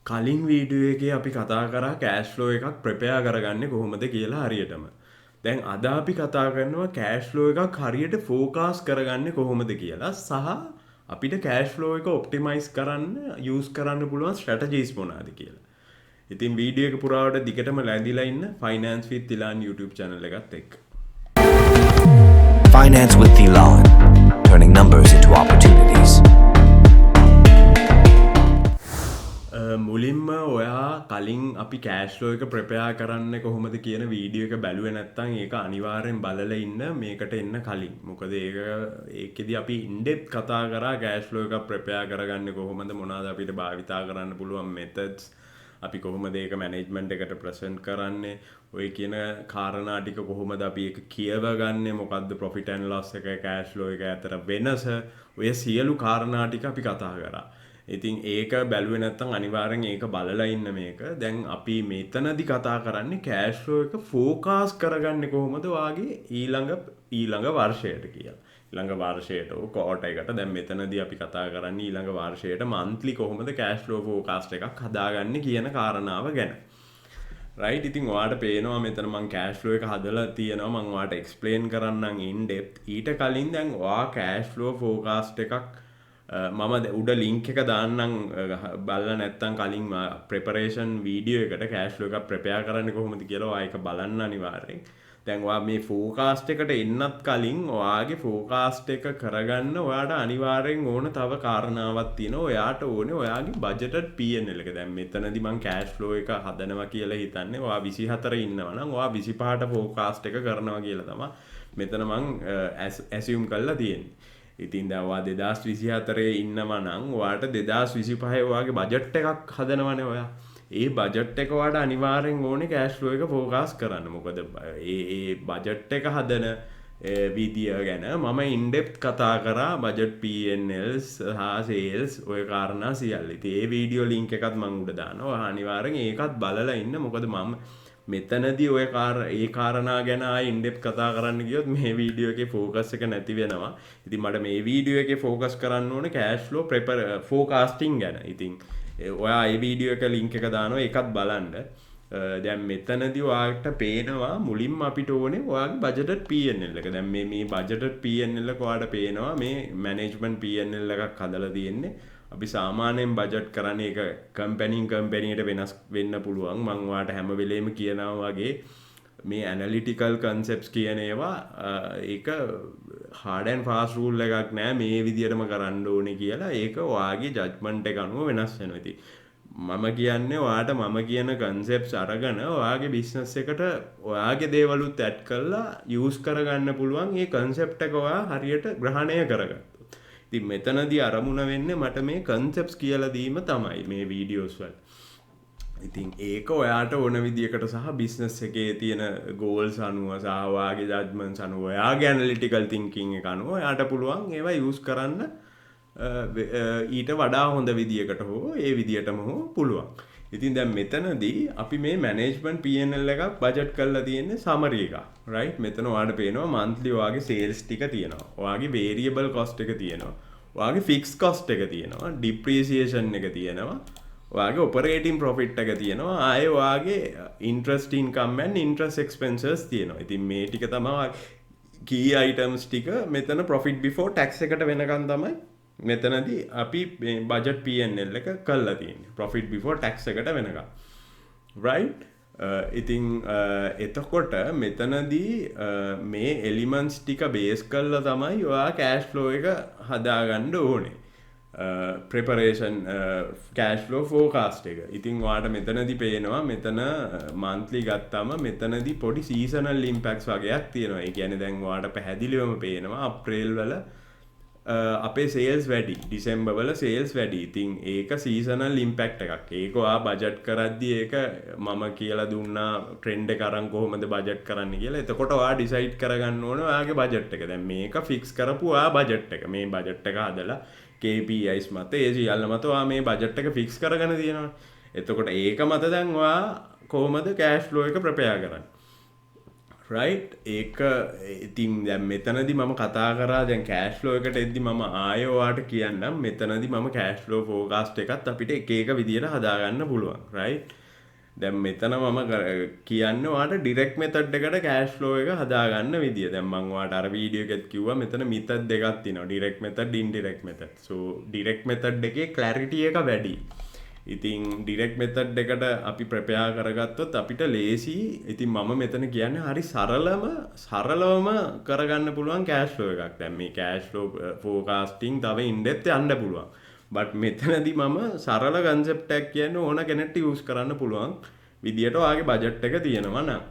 කලින් වීඩියෝ එකේ අපි කතා කරා කෑෂ් ෆ්ලෝ එකක් ප්‍රෙපෙයාර් කරගන්නේ කොහොමද කියලා හරියටම. දැන් අද අපි කතා කරනවා කෑෂ් ෆ්ලෝ එකක් හරියට ෆෝකාස් කරගන්නේ කොහොමද කියලා සහ අපිට කෑෂ් ෆ්ලෝ එක ඔප්ටිමයිස් කරන්න යූස් කරන්න පුළුවන් ස්ට්‍රැටජිස් මොනවාද කියලා. ඉතින් වීඩියෝ එක පුරාවට දිගටම ලැඳිලා ඉන්න ෆයිනෑන්ස් විත් තිලාන් YouTube channel එකත් එක්ක. Finance with Thilan, turning numbers into opportunities. මුලින්ම ඔයා කලින් අපි කෑෂ් ෆ්ලෝ එක ප්‍රෙපෙයාර් කරන්න කොහොමද කියන වීඩියෝ එක බැලුවේ නැත්නම් ඒක අනිවාර්යෙන් බලලා ඉන්න මේකට එන්න කලින්. මොකද ඒකෙදි අපි ඉන්ඩෙප්ත් කතා කරා කෑෂ් ෆ්ලෝ එකක් ප්‍රෙපෙයාර් කරගන්නේ කොහොමද මොනවාද අපිට භාවිතා කරන්න පුළුවන් මෙතඩ්ස් අපි කොහොමද ඒක මැනේජ්මන්ට් එකට ප්‍රසන්ට් කරන්නේ ඔය කියන කාරණා ටික කොහොමද අපි ඒක කියවගන්නේ මොකද්ද ප්‍රොෆිට් ඇන්ඩ් ලොස් එක කෑෂ් ෆ්ලෝ එක අතර වෙනස ඔය සියලු කාරණා ටික අපි කතා කරා. ඉතින් ඒක බැලුවේ නැත්නම් අනිවාර්යෙන් ඒක බලලා ඉන්න මේක. දැන් අපි මෙතනදි කතා කරන්නේ කෑෂ් ෆ්ලෝ එක ෆෝකාස් කරගන්නේ කොහොමද වාගේ ඊළඟ වර්ෂයට කියලා. ඊළඟ වර්ෂයට ක්වෝටර් එකට දැන් මෙතනදී අපි කතා කරන්නේ ඊළඟ වර්ෂයට මන්ත්ලි කොහොමද කෑෂ් ෆ්ලෝ ෆෝකාස්ට් එකක් හදාගන්නේ කියන කාරණාව ගැන. රයිට් ඉතින් ඔයාට පේනවා මෙතන මම කෑෂ් ෆ්ලෝ එක හදලා තියෙනවා මම ඔයාට එක්ස්ප්ලেইন කරන්නම් ඉන් ඩෙප්ත්. ඊට කලින් දැන් ඔයා කෑෂ් ෆ්ලෝ ෆෝකාස්ට් එකක් මම උඩ ලින්ක් එක දාන්නම් බලලා නැත්තම් කලින් ප්‍රෙපරේෂන් වීඩියෝ එකට කෑෂ් ෆ්ලෝ එකක් ප්‍රෙපෙයාර් කරන්නේ කොහොමද කියලා ඔයා ඒක බලන්න අනිවාර්යෙන්. දැන් ඔයා මේ ෆෝකාස්ට් එකට එන්නත් කලින් ඔයාගේ ෆෝකාස්ට් එක කරගන්න ඔයාට අනිවාර්යෙන් ඕන තව කාරණාවක් තියෙනවා. ඔයාට ඕනේ ඔයාගේ බජටඩ් P&L එක. දැන් මෙතනදී මම කෑෂ් ෆ්ලෝ එක හදනවා කියලා හිතන්නේ ඔයා 24 ඉන්නවා නම් ඔයා 25ට ෆෝකාස්ට් එක කරනවා කියලා තමයි මෙතන මම ඇසියුම් කරලා තියෙන්නේ. ඉතින් දැන් ඔයා 2024 ඉන්නවා නම් ඔයාට 2025 ඔයාගේ බජට් එකක් හදනවනේ ඔයා. ඒ බජට් එක ඔයාට අනිවාර්යෙන් ඕනේ කෑෂ් ෆ්ලෝ එක ෆෝකාස් කරන්න. මොකද ඒ බජට් එක හදන විදිය ගැන මම ඉන් ඩෙප්ත් කතා කරා බජට් P&Ls හා සේල්ස් ඔය කාරණා සියල්ල. ඉතින් ඒ වීඩියෝ ලින්ක් එකත් මම උඩ දානවා. ඔයා අනිවාර්යෙන් ඒකත් බලලා ඉන්න. මොකද මම මෙතනදී ඔය ඒ කාරණා ගැන ආයෙ ඉන්ඩෙප්ත් කතා කරන්න ගියොත් මේ වීඩියෝ එකේ ફોකස් එක නැති වෙනවා. ඉතින් මට මේ වීඩියෝ එකේ ફોකස් කරන්න ඕනේ කෑෂ් ෆ්ලෝ ෆෝකාස්ටිං ගැන. ඉතින් ඔයා ඒ වීඩියෝ එක ලින්ක් එක දානවා ඒකත් බලන්න. දැන් මෙතනදී ඔයාට පේනවා මුලින්ම අපිට ඕනේ ඔයාගේ බජටඩ් P&L එක. දැන් මේ බජටඩ් P&L එක ඔයාට පේනවා මේ මැනේජ්මන්ට් P&L එකක් හදලා තියෙන්නේ. අපි සාමාන්‍යයෙන් බජට් කරන්නේ ඒක කම්පැනිට වෙනස් වෙන්න පුළුවන්. මම ඔයාලට හැම වෙලේම කියනවා වගේ මේ ඇනලිටිකල් කන්සෙප්ට්ස් කියන ඒවා ඒක hard and fast rule එකක් නෑ මේ විදියටම කරන්න ඕනේ කියලා. ඒක ඔයාගේ ජජ්මන්ට් එක අනුව වෙනස් වෙනවා. ඉතින් මම කියන්නේ ඔයාට මම කියන කන්සෙප්ට්ස් අරගෙන ඔයාගේ බිස්නස් එකට ඔයාගේ දේවලුත් ඇඩ් කරලා යූස් කරගන්න පුළුවන්. මේ කන්සෙප්ට් එක ඔයා හරියට ග්‍රහණය කරගන්න. ඉතින් මෙතනදී අරමුණ වෙන්නේ මට මේ කන්සෙප්ට්ස් කියලා දීම තමයි මේ වීඩියෝස් වල. ඉතින් ඒක ඔයාට ඕන විදියකට සහ බිස්නස් එකේ තියෙන ගෝල්ස් අනුව සහ ඔයාගේ ජජ්මන්ට්ස් අනුව ඔයාගේ ඇනලිටිකල් තින්කින් එක අනුව ඔයාට පුළුවන් ඒවා යූස් කරන්න ඊට වඩා හොඳ විදියකට හෝ ඒ විදියටම හෝ පුළුවන්. ඉතින් දැන් මෙතනදී අපි මේ මැනේජ්මන්ට් P&L එකක් බජට් කරලා තියෙන්නේ සමරි එකක්. රයිට් මෙතන ඔයාලට පේනවා මන්ත්ලි ඔයාගේ සේල්ස් ටික තියෙනවා. ඔයාගේ වේරියබල් කොස්ට් එක තියෙනවා. ඔයාගේ ෆික්ස් කොස්ට් එක තියෙනවා. ඩිප්‍රීසියේෂන් එක තියෙනවා. ඔයාගේ ඔපරේටින් ප්‍රොෆිට් එක තියෙනවා. ආයේ ඔයාගේ interest income and interest expenses තියෙනවා. ඉතින් මේ ටික තමයි කී අයිටම්ස් ටික මෙතන ප්‍රොෆිට් බිෆෝර් ටැක්ස් එකට වෙනකන් තමයි මෙතනදී අපි බජට් P&L එක කරලා තියෙන්නේ ප්‍රොෆිට් බිෆෝර් ටැක්ස් එකට වෙනකම්. රයිට් ඉතින් එතකොට මෙතනදී මේ එලිමන්ට්ස් ටික බේස් කරලා තමයි ඔයා කෑෂ් ෆ්ලෝ එක හදාගන්න ඕනේ. ප්‍රෙපරේෂන් කෑෂ් ෆ්ලෝ ෆෝකාස්ට් එක. ඉතින් ඔයාට මෙතනදී පේනවා මෙතන මන්ත්ලි ගත්තාම මෙතනදී පොඩි සීසනල් ඉම්පැක්ට්ස් වගේක් තියෙනවා. ඒ කියන්නේ දැන් ඔයාට පැහැදිලිවම පේනවා අප්‍රේල් වල අපේ සේල්ස් වැඩි, ඩිසෙම්බර් වල සේල්ස් වැඩි. ඉතින් ඒක සීසනල් ඉම්පැක්ට් එකක්. ඒක ඔයා බජට් කරද්දී ඒක මම කියලා දුන්නා ට්‍රෙන්ඩ් එක අරන් කොහොමද බජට් කරන්න කියලා. එතකොට ඔයා ඩිසයිඩ් කරගන්න ඕනේ ඔයාගේ බජට් එක. දැන් මේක ෆික්ස් කරපු ඔයා බජට් එක. මේ බජට් එක හදලා KPIs මත ඒ සියල්ල මත ඔයා මේ බජට් එක ෆික්ස් කරගෙන තියෙනවා. එතකොට ඒක මත දැන් ඔයා කොහොමද කෑෂ් ෆ්ලෝ එක ප්‍රෙපෙයාර් කරන්නේ? රයිට් ඒක ඉතින් දැන් මෙතනදි මම කතා කරා දැන් කෑෂ් ෆ්ලෝ එකට එද්දි මම ආයෙ ඔයාට කියන්නම් මෙතනදි මම කෑෂ් ෆ්ලෝ ෆෝකාස්ට් එකත් අපිට එක එක විදියට හදාගන්න පුළුවන් රයිට් දැන් මෙතන මම කියන්නේ ඔයාට ඩිරෙක්ට් මෙතඩ් එකට කෑෂ් ෆ්ලෝ එක හදාගන්න විදිය දැන් මම ඔයාට අර වීඩියෝ එකෙත් කිව්වා මෙතන මෙතඩ් දෙකක් තියෙනවා ඩිරෙක්ට් මෙතඩ් ඉන්ඩිරෙක්ට් මෙතඩ් සෝ ඩිරෙක්ට් මෙතඩ් එකේ ක්ලැරිටි එක වැඩි ඉතින් ඩිරෙක්ට් මෙතඩ් එකට අපි ප්‍රපෙයාර් කරගත්තොත් අපිට ලේසි ඉතින් මම මෙතන කියන්නේ හරි සරලවම කරගන්න පුළුවන් කෑෂ් ෆ්ලෝ එකක් දැන් මේ කෑෂ් ෆ්ලෝ ෆෝකාස්ටිං තව ඉන්ඩෙප්ත් යන්න පුළුවන් බට් මෙතනදී මම සරල කන්සෙප්ට් එකක් කියන්නේ ඕන කෙනෙක්ට යූස් කරන්න පුළුවන් විදියට ඔයාගේ බජට් එක තියෙනවා නම්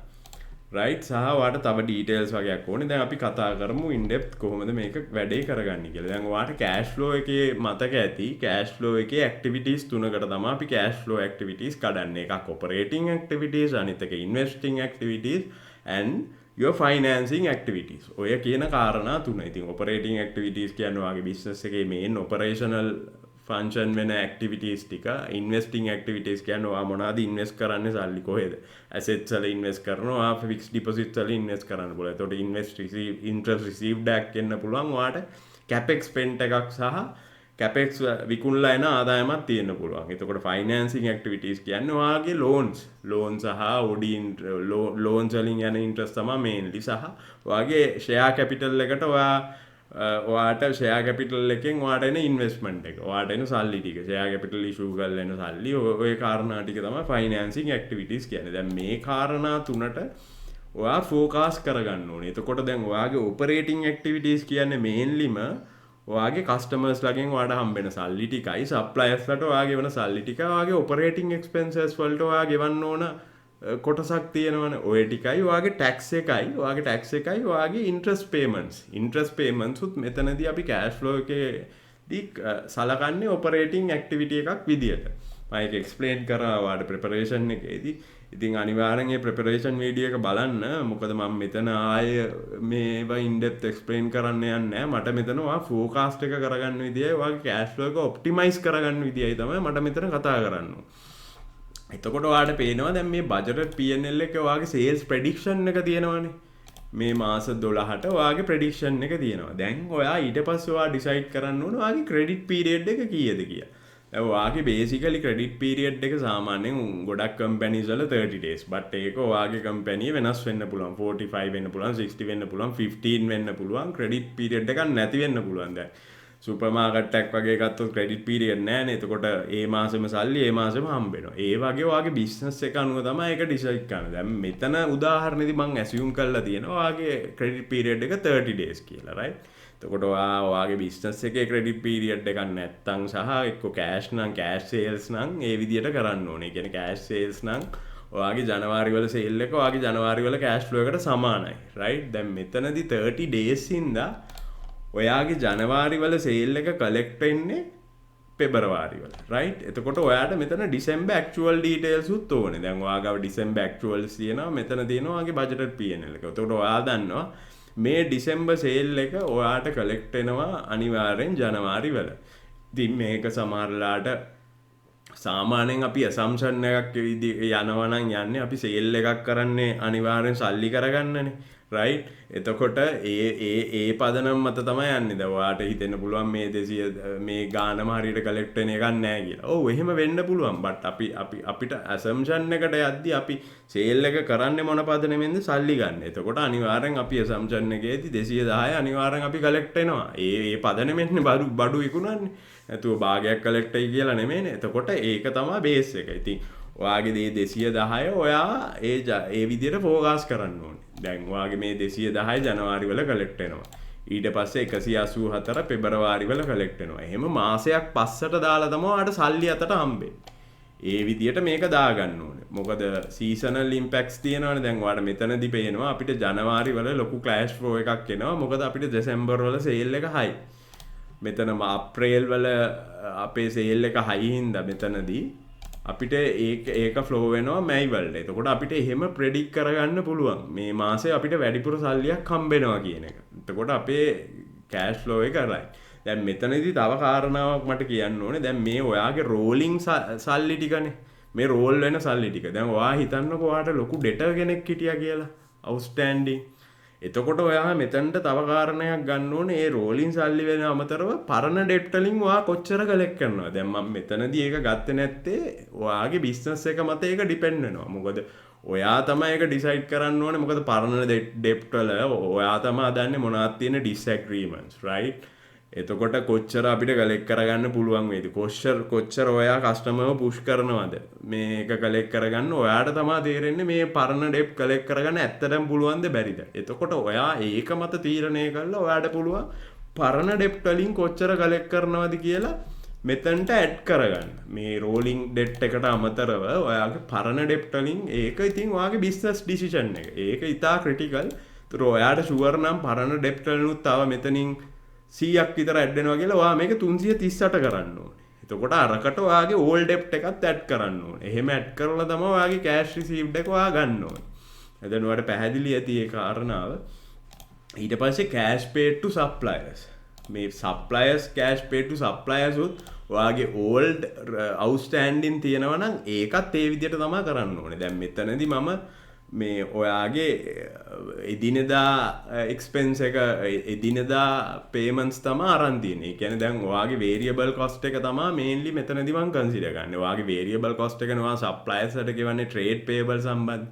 රයිට් සහ ඔයාට තව ඩීටේල්ස් වගේක් ඕනේ දැන් අපි කතා කරමු ඉන්ඩෙප්ත් කොහොමද මේක වැඩේ කරගන්නේ කියලා දැන් ඔයාට කෑෂ් ෆ්ලෝ එකේ මතක ඇති කෑෂ් ෆ්ලෝ එකේ ඇක්ටිවිටීස් තුනකට තමයි අපි කෑෂ් ෆ්ලෝ ඇක්ටිවිටීස් කඩන්නේ එකක් ඔපරේටිං ඇක්ටිවිටීස් අනිත් එක ඉන්වෙස්ටිං activities and your financing activities ඔය කියන කාරණා තුන. ඉතින් operating activities කියන්නේ ඔයාගේ business එකේ main operational function වෙන activities ටික. investing activities කියන්නේ ඔයා මොනවද invest කරන්නේ සල්ලි කොහෙද? assets වල invest කරනවා, fixed deposits වල invest කරන්න පුළුවන්. එතකොට interest received එකක් එන්න පුළුවන්. ඔයාට capex spent එකක් සහ capex විකුණලා එන ආදායමක් තියෙන්න පුළුවන්. එතකොට financing activities කියන්නේ ඔයාගේ loans සහ OD loans වලින් යන interest තමයි mainly සහ ඔයාගේ share capital එකට ඔයාට share capital එකෙන් ඔයාට එන investment එක. ඔයාට එන සල්ලි ටික share capital issue කරලා එන සල්ලි ඔය කාරණා ටික තමයි financing activities කියන්නේ. දැන් මේ කාරණා තුනට ඔයා focus කරගන්න ඕනේ. එතකොට දැන් ඔයාගේ operating activities කියන්නේ mainlyම ඔයාගේ කස්ටමර්ස් ලගෙන් ඔයාට හම්බෙන සල්ලි ටිකයි සප්ලයර්ස් ලට ඔයාගේ වෙන සල්ලි ටික ඔයාගේ ඔපරේටිංగ్ එක්ස්පෙන්සස් වලට ඔයා ගෙවන්න ඕන කොටසක් තියෙනවනේ ඔය ටිකයි ඔයාගේ ටැක්ස් එකයි ඔයාගේ ඉන්ට්‍රස්ට් පේමන්ට්ස් උත් මෙතනදී අපි කෑෂ් ෆ්ලෝ එකේදී සලකන්නේ ඔපරේටිං ඇක්ටිවිටි එකක් විදියට මම ඒක එක්ස්ප්ලেইন කරා ඔයාට ප්‍රෙපරේෂන් එකේදී ඉතින් අනිවාර්යෙන් මේ ප්‍රෙපරේෂන් වීඩියෝ එක බලන්න මොකද මම මෙතන ආයේ මේවා ඉන් ඩෙප්ත් එක්ස්ප්ලেইন කරන්න යන්නේ නැහැ මට මෙතන ඔයා ෆෝකාස්ට් එක කරගන්න විදියයි ඔයාගේ කෑෂ් ෆ්ලෝ එක ඔප්ටිමයිස් කරගන්න විදියයි තමයි මට මෙතන කතා කරන්න එතකොට ඔයාට පේනවා දැන් මේ බජටඩ් P&L එකේ ඔයාගේ සේල්ස් ප්‍රෙඩික්ෂන් එක තියෙනවානේ මේ මාස 12ට ඔයාගේ ප්‍රෙඩික්ෂන් එක තියෙනවා දැන් ඔයා ඊට පස්සේ ඔයා ඩිසයිඩ් කරන්න ඕන ඔයාගේ ක්‍රෙඩිට් පීරියඩ් එක කීයද කියලා ඔයාගේ බේසිකලි ක්‍රෙඩිට් පීරියඩ් එක සාමාන්‍යයෙන් ගොඩක් කම්පැනිස් වල 30 days බට් ඒක ඔයාගේ කම්පැනි වෙනස් වෙන්න පුළුවන් 45 වෙන්න පුළුවන් 60 වෙන්න පුළුවන් 15 වෙන්න පුළුවන් ක්‍රෙඩිට් පීරියඩ් එකක් නැති වෙන්න පුළුවන් දැන් සුපර් මාකට් එකක් වගේ ගත්තොත් ක්‍රෙඩිට් පීරියඩ් නැහැනේ එතකොට ඒ මාසෙම සල්ලි ඒ මාසෙම හම්බ වෙනවා ඒ වගේ ඔයාගේ බිස්නස් එක අනුව තමයි ඒක ඩිසයිඩ් කරන්නේ දැන් මෙතන උදාහරණෙදි මම ඇසියුම් කරලා තියෙනවා ඔයාගේ ක්‍රෙඩිට් පීරියඩ් එක 30 days කියලා රයිට් එතකොට ඔයාගේ බිස්නස් එකේ ක්‍රෙඩිට් පීරියඩ් එකක් නැත්තම් සහ එක්ක කෑෂ් නම් කෑෂ් සේල්ස් නම් ඒ විදියට කරන්න ඕනේ. ඒ කියන්නේ කෑෂ් සේල්ස් නම් ඔයාගේ ජනවාරි වල සේල් එක ඔයාගේ ජනවාරි වල කෑෂ් ෆ්ලෝ එකට සමානයි. රයිට්? දැන් මෙතනදී 30 days ඉඳලා ඔයාගේ ජනවාරි වල සේල් එක කලෙක්ට් වෙන්නේ පෙබරවාරි වල. රයිට්? එතකොට ඔයාට මෙතන ඩිසෙම්බර් ඇක්චුවල් ඩීටේල්ස් උත් ඕනේ. දැන් ඔයාගාව ඩිසෙම්බර් ඇක්චුවල්ස් තියෙනවා. මෙතන තියෙනවා ඔයාගේ බජටඩ් P&L එක. එතකොට ඔයා දන්නවා මේ ඩිසෙම්බර් සේල් එක ඔයාට කලෙක්ට් වෙනවා අනිවාර්යෙන් ජනවාරි වල. ඉතින් මේක සමහරලාට සාමාන්‍යයෙන් අපි assumption එකක් යනවා නම් යන්නේ අපි සේල් එකක් කරන්නේ අනිවාර්යෙන් සල්ලි කරගන්නනේ. රයිට්? එතකොට ඒ පදනම් මත තමයි යන්නේ. දැන් ඔයාට හිතෙන්න පුළුවන් මේ 200 මේ ගානම හරියට කලෙක්ට් වෙන එකක් නැහැ කියලා. ඔව් එහෙම වෙන්න පුළුවන්. බට් අපිට assumption එකට යද්දි අපි සේල් එක කරන්නේ මොන පදනමෙන්ද සල්ලි ගන්න. එතකොට අනිවාර්යෙන් අපි assumption එකේදී 210 අනිවාර්යෙන් අපි කලෙක්ට් වෙනවා. ඒ පදනමෙන්නේ බඩු විකුණන්නේ. නැතුව භාගයක් කලෙක්ට් වෙයි කියලා නෙමෙයිනේ. එතකොට ඒක තමයි බේස් එක. ඉතින් ඔයාගේ දේ 210 ඔයා ඒ විදිහට ෆෝකස් කරන්න ඕනේ. දැන් ඔයාගේ මේ 210 ජනවාරි වල කලෙක්ට් වෙනවා. ඊට පස්සේ 184 පෙබරවාරි වල කලෙක්ට් වෙනවා. එහෙම මාසයක් පස්සට දාලා තමයි ඔයාට සල්ලි අතට හම්බෙන්නේ. ඒ විදිහට මේක දාගන්න ඕනේ. මොකද සීසනල් ඉම්පැක්ට්ස් තියෙනවානේ. දැන් ඔයාට මෙතනදී පේනවා අපිට ජනවාරි වල ලොකු ක්ලෑෂ් ෆ්ලෝ එකක් එනවා. මොකද අපිට දෙසැම්බර් වල සේල් එක හයි. මෙතන අප්‍රේල් වල අපේ සේල් එක හයි හින්දා මෙතනදී අපිට ඒක ෆ්ලෝ වෙනවා මැයි වලට. එතකොට අපිට එහෙම ප්‍රෙඩික්ට් කරගන්න පුළුවන්. මේ මාසේ අපිට වැඩිපුර සල්ලියක් හම්බෙනවා කියන එක. එතකොට අපේ කෑෂ් ෆ්ලෝ එක කරයි. දැන් මෙතනදී තව කාරණාවක් මට කියන්න ඕනේ. දැන් මේ ඔයාගේ රෝලින් සල්ලි ටිකනේ. මේ රෝල් වෙන සල්ලි ටික. දැන් ඔයා හිතන්නකෝ ඔයාට ලොකු ඩෙටර් කෙනෙක් හිටියා කියලා. අවුස්ටෑන්ඩිං. එතකොට ඔයා මෙතනට තව කාරණයක් ගන්න ඕනේ ඒ රෝලින් සල්ලි වෙන අමතරව පරණ ඩෙට් වලින් ඔයා කොච්චර කලෙක්ට් කරනවද? දැන් මම මෙතනදී ඒක ගත්තේ නැත්තේ ඔයාගේ බිස්නස් එක මත ඒක ඩිපෙන්ඩ් වෙනවා. මොකද ඔයා තමයි ඒක ඩිසයිඩ් කරන්න ඕනේ. මොකද පරණ ඩෙට් වල ඔයා තමයි දන්නේ මොනවද තියෙන ඩිස්ඇග්‍රීමන්ට්ස්, රයිට්? එතකොට කොච්චර අපිට කලෙක්ට් කරගන්න පුළුවන් වේද? කොච්චර ඔයා කස්ටමර්ව පුෂ් කරනවද මේක කලෙක්ට් කරගන්න? ඔයාට තමයි තේරෙන්නේ මේ පරණ ඩෙප් කලෙක්ට් කරගන්න ඇත්තටම පුළුවන්ද බැරිද? එතකොට ඔයා ඒක මත තීරණය කළා ඔයාට පුළුවන් පරණ ඩෙප් වලින් කොච්චර කලෙක්ට් කරනවද කියලා මෙතනට ඇඩ් කරගන්න. මේ රෝලින් ඩෙට් එකට අමතරව ඔයාගේ පරණ ඩෙප් වලින් ඒක ඉතින් ඔයාගේ බිස්නස් ඩිසිෂන් එක. ඒක ඉතා ක්‍රිටිකල්. ඒතර ඔයාට ෂුවර් නම් පරණ ඩෙප් වලුත් තව මෙතනින් 100ක් විතර ඇඩ් වෙනවා කියලා ඔයා මේක 338 කරන්න ඕනේ. එතකොට අරකට ඔයාගේ ඕල් ඩෙප්ට් එකත් ඇඩ් කරන්න ඕනේ. එහෙම ඇඩ් කරලා තමයි ඔයාගේ කෑෂ් රිසීව්ඩ් එක ඔයා ගන්න ඕනේ. එතන ඔයාලට පැහැදිලි ඇති ඒ කාරණාව. ඊට පස්සේ කෑෂ් පේඩ් ටු සප්ලයර්ස්. මේ සප්ලයර්ස් කෑෂ් පේඩ් ටු සප්ලයර්ස් උත් ඔයාගේ ඕල්ඩ් අවුට්ස්ටෑන්ඩින් තියෙනවා නම් ඒකත් ඒ විදිහට තමයි කරන්න ඕනේ. දැන් මෙතනදී මම මේ ඔයාගේ එදිනෙදා එක්ස්පෙන්ස් එක එදිනෙදා පේමන්ට්ස් තමයි අරන් තියෙන්නේ. ඒ කියන්නේ දැන් ඔයාගේ වේරියබල් කොස්ට් එක තමයි මේන්ලි මෙතනදී මම කන්සිඩර් ගන්න. ඔයාගේ වේරියබල් කොස්ට් එක නවා සප්ලයර්ස්ට ගෙවන්නේ ට්‍රේඩ් පේබල් සම්බන්ධ.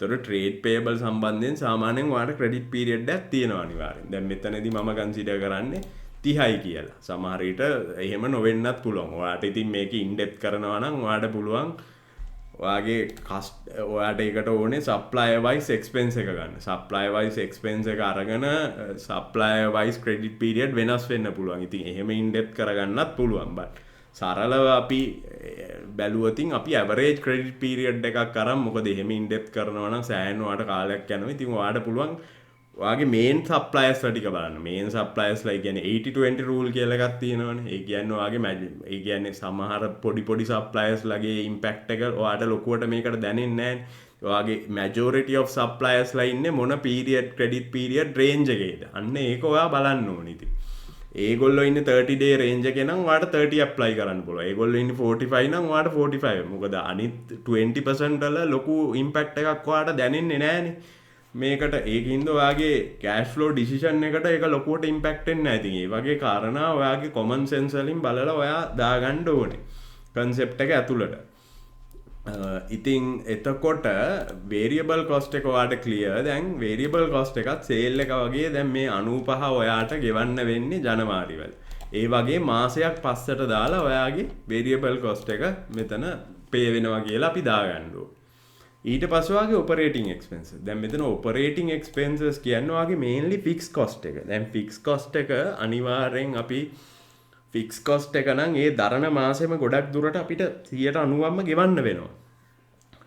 ඒතකොට ට්‍රේඩ් පේබල් සම්බන්ධයෙන් සාමාන්‍යයෙන් ඔයාලට ක්‍රෙඩිට් පීරියඩ් එකක් තියෙනවා අනිවාර්යෙන්. දැන් මෙතනදී මම කන්සිඩර් කරන්නේ 30යි කියලා. සමහර විට එහෙම නොවෙන්නත් පුළුවන්. ඔයාට ඉතින් මේක ඉන්ඩෙප්ත් කරනවා නම් ඔයාට පුළුවන් ඔයාගේ ඔයාට ඒකට ඕනේ සප්ලයර් වයිස් එක්ස්පෙන්ස් එක ගන්න. සප්ලයර් වයිස් එක්ස්පෙන්ස් එක අරගෙන සප්ලයර් වයිස් ක්‍රෙඩිට් පීරියඩ් වෙනස් වෙන්න පුළුවන්. ඉතින් එහෙම ඉන්ඩෙප්ත් කරගන්නත් පුළුවන්. බට් සරලව අපි බැලුවොතින් අපි ඇවරේජ් ක්‍රෙඩිට් පීරියඩ් එකක් අරන් මොකද එහෙම ඉන්ඩෙප්ත් කරනවා නම් සෑහෙන ඔයාට කාලයක් යනවා. ඉතින් ඔයාට පුළුවන් ඔයාගේ මේන් සප්ලයර්ස්ලා ටික බලන්න. මේන් සප්ලයර්ස්ලා කියන්නේ 80-20 රූල් කියලා එකක් තියෙනවනේ. ඒ කියන්නේ ඔයාගේ ඒ කියන්නේ සමහර පොඩි සප්ලයර්ස්ලාගේ ඉම්පැක්ට් එක ඔයාට ලොකුවට මේකට දැනෙන්නේ නැහැ. ඔයාගේ majority of suppliersලා ඉන්නේ මොන පීරියඩ් ක්‍රෙඩිට් පීරියඩ් රේන්ජ් එකේද? අන්න ඒක ඔයා බලන්න ඕනේ ඉතින්. ඒගොල්ලෝ ඉන්නේ 30 day රේන්ජ් එකේ නම් ඔයාට 30 apply කරන්න පුළුවන්. ඒගොල්ලෝ ඉන්නේ 45 නම් ඔයාට 45. මොකද අනිත් 20% වල ලොකු ඉම්පැක්ට් එකක් ඔයාට දැනෙන්නේ නැහනේ. මේකට ඒකින්ද ඔයාගේ කෑෂ් ෆ්ලෝ ඩිසිෂන් එකට ඒක ලොකුවට ඉම්පැක්ට් වෙන්නේ නැහැ. ඉතින් ඒ වගේ කාරණා ඔයාගේ කොමන් සෙන්ස් වලින් බලලා ඔයා දාගන්න ඕනේ කන්සෙප්ට් එක ඇතුළට. ඉතින් එතකොට වේරියබල් කොස්ට් එක ඔයාට ක්ලියර්. දැන් වේරියබල් කොස්ට් එකත් සේල් එක වගේ දැන් මේ 95 ඔයාට ගෙවන්න වෙන්නේ ජනවාරි වල. ඒ වගේ මාසයක් පස්සට දාලා ඔයාගේ වේරියබල් කොස්ට් එක මෙතන පේ වෙනවා කියලා අපි දාගන්න ඕනේ. ඊට පස්සේ ඔයාගේ ඔපරේටිං එක්ස්පෙන්සස්. දැන් මෙතන ඔපරේටිං එක්ස්පෙන්සස් කියන්නේ ඔයාගේ මේන්ලි ෆික්ස් කොස්ට් එක. දැන් ෆික්ස් කොස්ට් එක අනිවාර්යෙන් අපි ෆික්ස් කොස්ට් එක නම් ඒ දරන මාසෙම ගොඩක් දුරට අපිට 90%ක්ම ගෙවන්න වෙනවා.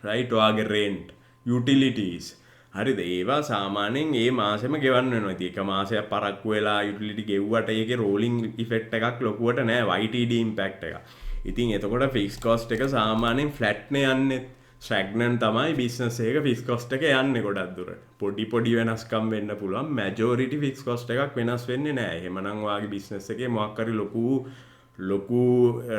රයිට්? ඔයාගේ රෙන්ට්, යුටිලිටීස්. හරිද? ඒවා සාමාන්‍යයෙන් ඒ මාසෙම ගෙවන්න වෙනවා. ඉතින් එක මාසයක් පරක්කු වෙලා යුටිලිටි ගෙව්වට ඒකේ රෝලින් ඉෆෙක්ට් එකක් ලොකුවට නෑ. YTD ඉම්පැක්ට් එක. ඉතින් එතකොට ෆික්ස් කොස්ට් එක සාමාන්‍යයෙන් ෆ්ලැට් නේ යන්නේ. ස්ටැග්නන්ට් තමයි බිස්නස් එක ෆික්ස් කොස්ට් එක යන්නේ ගොඩක් දුරට. පොඩි වෙනස්කම් වෙන්න පුළුවන්. මැජොරිටි ෆික්ස් කොස්ට් එකක් වෙනස් වෙන්නේ නැහැ. එහෙමනම් ඔයාගේ බිස්නස් එකේ මොකක් හරි ලොකු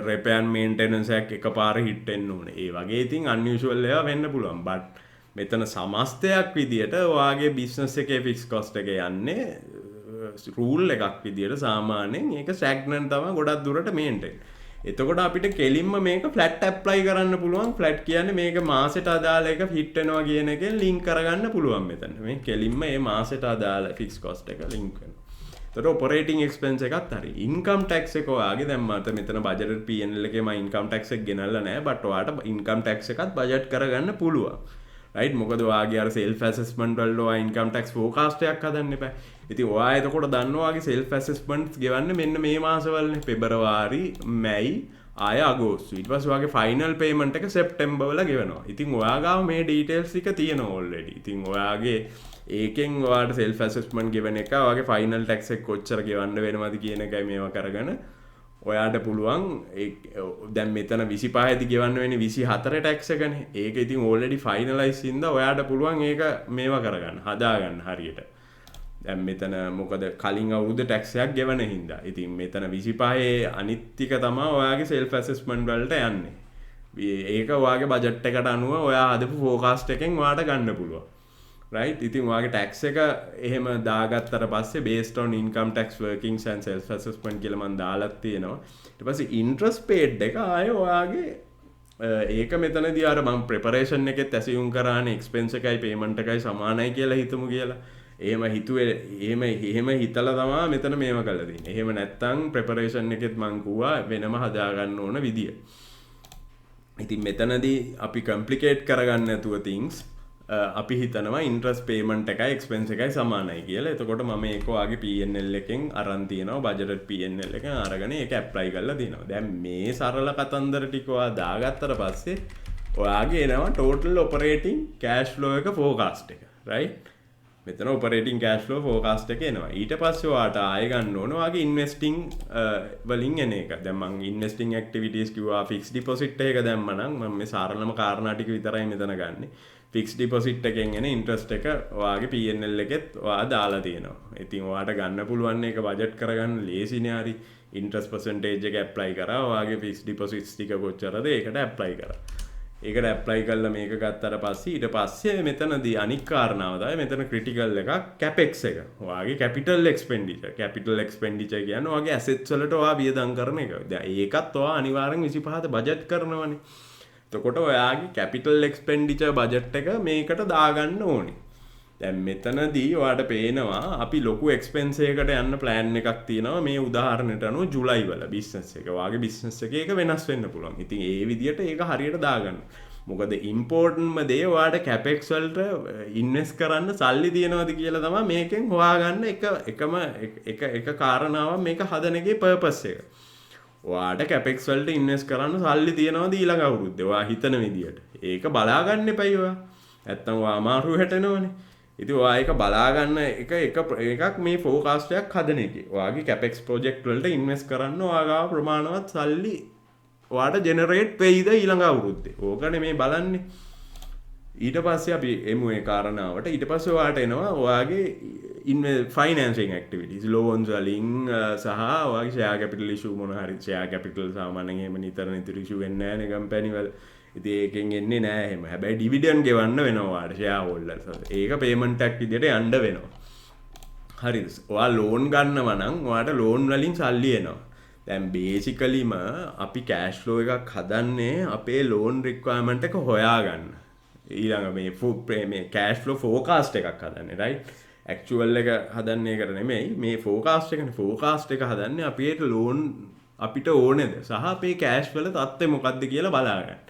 රිපෙයාර් මේන්ටෙනන්ස් එකක් එකපාර හිට වෙන්න ඕනේ. ඒ වගේ ඉතින් අන්යුෂුවල් ඒවා වෙන්න පුළුවන්. බට් මෙතන සමස්තයක් විදියට ඔයාගේ බිස්නස් එකේ ෆික්ස් කොස්ට් එක යන්නේ රූල් එකක් විදියට සාමාන්‍යයෙන් ඒක ස්ටැග්නන්ට් තමයි ගොඩක් දුරට මේන්ටේන්. එතකොට අපිට කෙලින්ම මේක ෆ්ලැට් ඇප්ලයි කරන්න පුළුවන්. ෆ්ලැට් කියන්නේ මේක මාසෙට අදාළ එක හිට වෙනවා කියන එකෙන් ලින්ක් කරගන්න පුළුවන් මෙතන. මේ කෙලින්ම මේ මාසෙට අදාළ ෆික්ස් කොස්ට් එක ලින්ක් වෙනවා. එතකොට ඔපරේටිං එක්ස්පෙන්ස් එකත් හරි. ඉන්කම් ටැක්ස් එක ඔයාගේ දැන් මට මෙතන බජට් P&L එකේ මම ඉන්කම් ටැක්ස් එක ගෙනල්ලා නැහැ. බට් ඔයාට ඉන්කම් ටැක්ස් එකත් බජට් කරගන්න පුළුවන්. රයිට්? මොකද ඔයාගේ අර සෙල්ෆ් ඇසෙස්මන්ට් වල ඔයා ඉන්කම් ටැක්ස් ෆෝකාස්ට් එකක් හදන්න එපා. ඉතින් ඔයා එතකොට දන්නවා ඔයාගේ සෙල්ෆ් ඇසෙස්මන්ට්ස් ගෙවන්නේ මෙන්න මේ මාසවලනේ. පෙබරවාරි, මැයි, ආය අගෝස්තු. ඊට පස්සේ ඔයාගේ ෆයිනල් පේමන්ට් එක සෙප්ටැම්බර් වල ගෙවනවා. ඉතින් ඔයා ගාව මේ ඩීටේල්ස් ටික තියෙනවා ඔල්රෙඩි. ඉතින් ඔයාගේ ඒකෙන් ඔයාට සෙල්ෆ් ඇසෙස්මන්ට් ගෙවන එක ඔයාගේ ෆයිනල් ටැක්ස් එක කොච්චර ගෙවන්න වෙනවද කියන එකයි මේවා කරගෙන ඔයාට පුළුවන් දැන් මෙතන 25 දී ගෙවන්න වෙන්නේ 24 ටැක්ස් එකනේ. ඒක ඉතින් ඔල්රෙඩි ෆයිනලයිස් ඉඳලා ඔයාට පුළුවන් ඒක මේවා කරගන්න, හදාගන්න හරියට. දැන් මෙතන මොකද කලින් අවුරුද්ද ටැක්ස් එකක් ගෙවන හින්දා. ඉතින් මෙතන 25 අනිත් ටික තමයි ඔයාගේ සෙල්ෆ් ඇසෙස්මන්ට් වලට යන්නේ. ඒක ඔයාගේ බජට් එකට අනුව ඔයා හදපු ෆෝකාස්ට් එකෙන් ඔයාට ගන්න පුළුවන්. right? ඉතින් ඔයාගේ tax එක එහෙම දාගත්තට පස්සේ based on income tax workings and self assessment කියලා මම දාලා තියෙනවා. ඊට පස්සේ interest paid එක ආයේ ඔයාගේ ඒක මෙතනදී අර මම preparation එකෙත් ඇසියුම් කරානේ expense එකයි payment එකයි සමානයි කියලා හිතමු කියලා. එහෙම හිතුවේ එහෙම හිතලා තමයි මෙතන මේව කරලා තියෙන්නේ. එහෙම නැත්තම් preparation එකෙත් මම කිව්වා වෙනම හදාගන්න ඕන විදිය. ඉතින් මෙතනදී අපි complicate කරගන්න නැතුව things අපි හිතනවා interest payment එකයි expense එකයි සමානයි කියලා. එතකොට මම ඒක ඔයාගේ P&L එකෙන් අරන් තියනවා budgeted P&L එකෙන් අරගෙන ඒක apply කරලා දිනවා. දැන් මේ සරල කතන්දර ටික ඔයා දාගත්තට පස්සේ ඔයාගේ එනවා total operating cash flow එක forecast එක. right? මෙතන operating cash flow forecast එක එනවා. ඊට පස්සේ ඔයාට ආයෙ ගන්න ඕන ඔයාගේ investing වලින් එන එක. දැන් මම investing activities කිව්වා fixed deposit එක දැම්ම නම් මම මේ සාරලම කාරණා ටික විතරයි මෙතන ගන්නෙ. fixed deposit එකෙන් එන interest එක ඔයාගේ P&L එකෙත් ඔයා දාලා තියෙනවා. ඉතින් ඔයාට ගන්න පුළුවන් එක budget කරගන්න ලේසිනේ හරි. interest percentage එක apply කරා ඔයාගේ fixed deposits ටික කොච්චරද ඒකට apply කරා. ඒකට apply කරලා මේක ගත්තට පස්සේ ඊට පස්සේ මෙතනදී අනික් කාරණාව තමයි මෙතන critical එකක් capex එක. ඔයාගේ capital expenditure. capital expenditure කියන්නේ ඔයාගේ assets වලට ඔයා වියදම් කරන එක. දැන් ඒකත් ඔයා අනිවාර්යෙන් 25ට budget කරනවනේ. එතකොට ඔයාගේ capital expenditure budget එක මේකට දාගන්න ඕනේ. දැන් මෙතනදී ඔයාට පේනවා අපි ලොකු expense එකකට යන්න plan එකක් තියෙනවා මේ උදාහරණයට අනුව ජූලයි වල business එක. ඔයාගේ business එකේ ඒක වෙනස් වෙන්න පුළුවන්. ඉතින් ඒ විදිහට ඒක හරියට දාගන්න. මොකද importantම දේ ඔයාට capex වලට invest කරන්න සල්ලි තියනවද කියලා තමයි මේකෙන් හොයාගන්න එක කාරණාවක් මේක හදන එකේ purpose එක. ඔයාට capex වලට invest කරන්න සල්ලි තියනවද ඊළඟ අවුරුද්දේ? ඔයා හිතන විදියට. ඒක බලා ගන්න එපයි ඔයා. නැත්තම් ඔයා අමාරු හැටෙනවනේ. ඉතින් ඔයා ඒක බලා ගන්න එකක් මේ forecast එකක් හදන එකේ. ඔයාගේ capex project වලට invest කරන්න ඔයාගා ප්‍රමාණවත් සල්ලි ඔයාට generate වෙයිද ඊළඟ අවුරුද්දේ. ඕකනේ මේ බලන්නේ. ඊට පස්සේ අපි එමු ඒ කාරණාවට. ඊට පස්සේ ඔයාට එනවා ඔයාගේ financing activities loans වලින් සහ ඔයාගේ share capital issue මොන හරි share capital සාමාන්‍යයෙන් එහෙම නිතර issue වෙන්නේ නැහැ නේ company වල. ඉතින් ඒකෙන් එන්නේ නැහැ එහෙම. හැබැයි dividend ගෙවන්න වෙනවා ඔයාට shareholders. ඒක payment එකක් විදිහට යන්න වෙනවා. හරිද? ඔයා loan ගන්නවා නම් ඔයාට loan වලින් සල්ලි එනවා. දැන් basicallyම අපි cash flow එකක් හදන්නේ අපේ loan requirement එක හොයාගන්න. ඊළඟ මේ cash flow forecast එකක් හදන්නේ right? actual එක හදන්නේ ඒකට නෙමෙයි මේ forecast එක හදන්නේ අපිට loan අපිට ඕනේද සහ අපේ cash වල තත්ත්වය මොකක්ද කියලා බලාගන්න.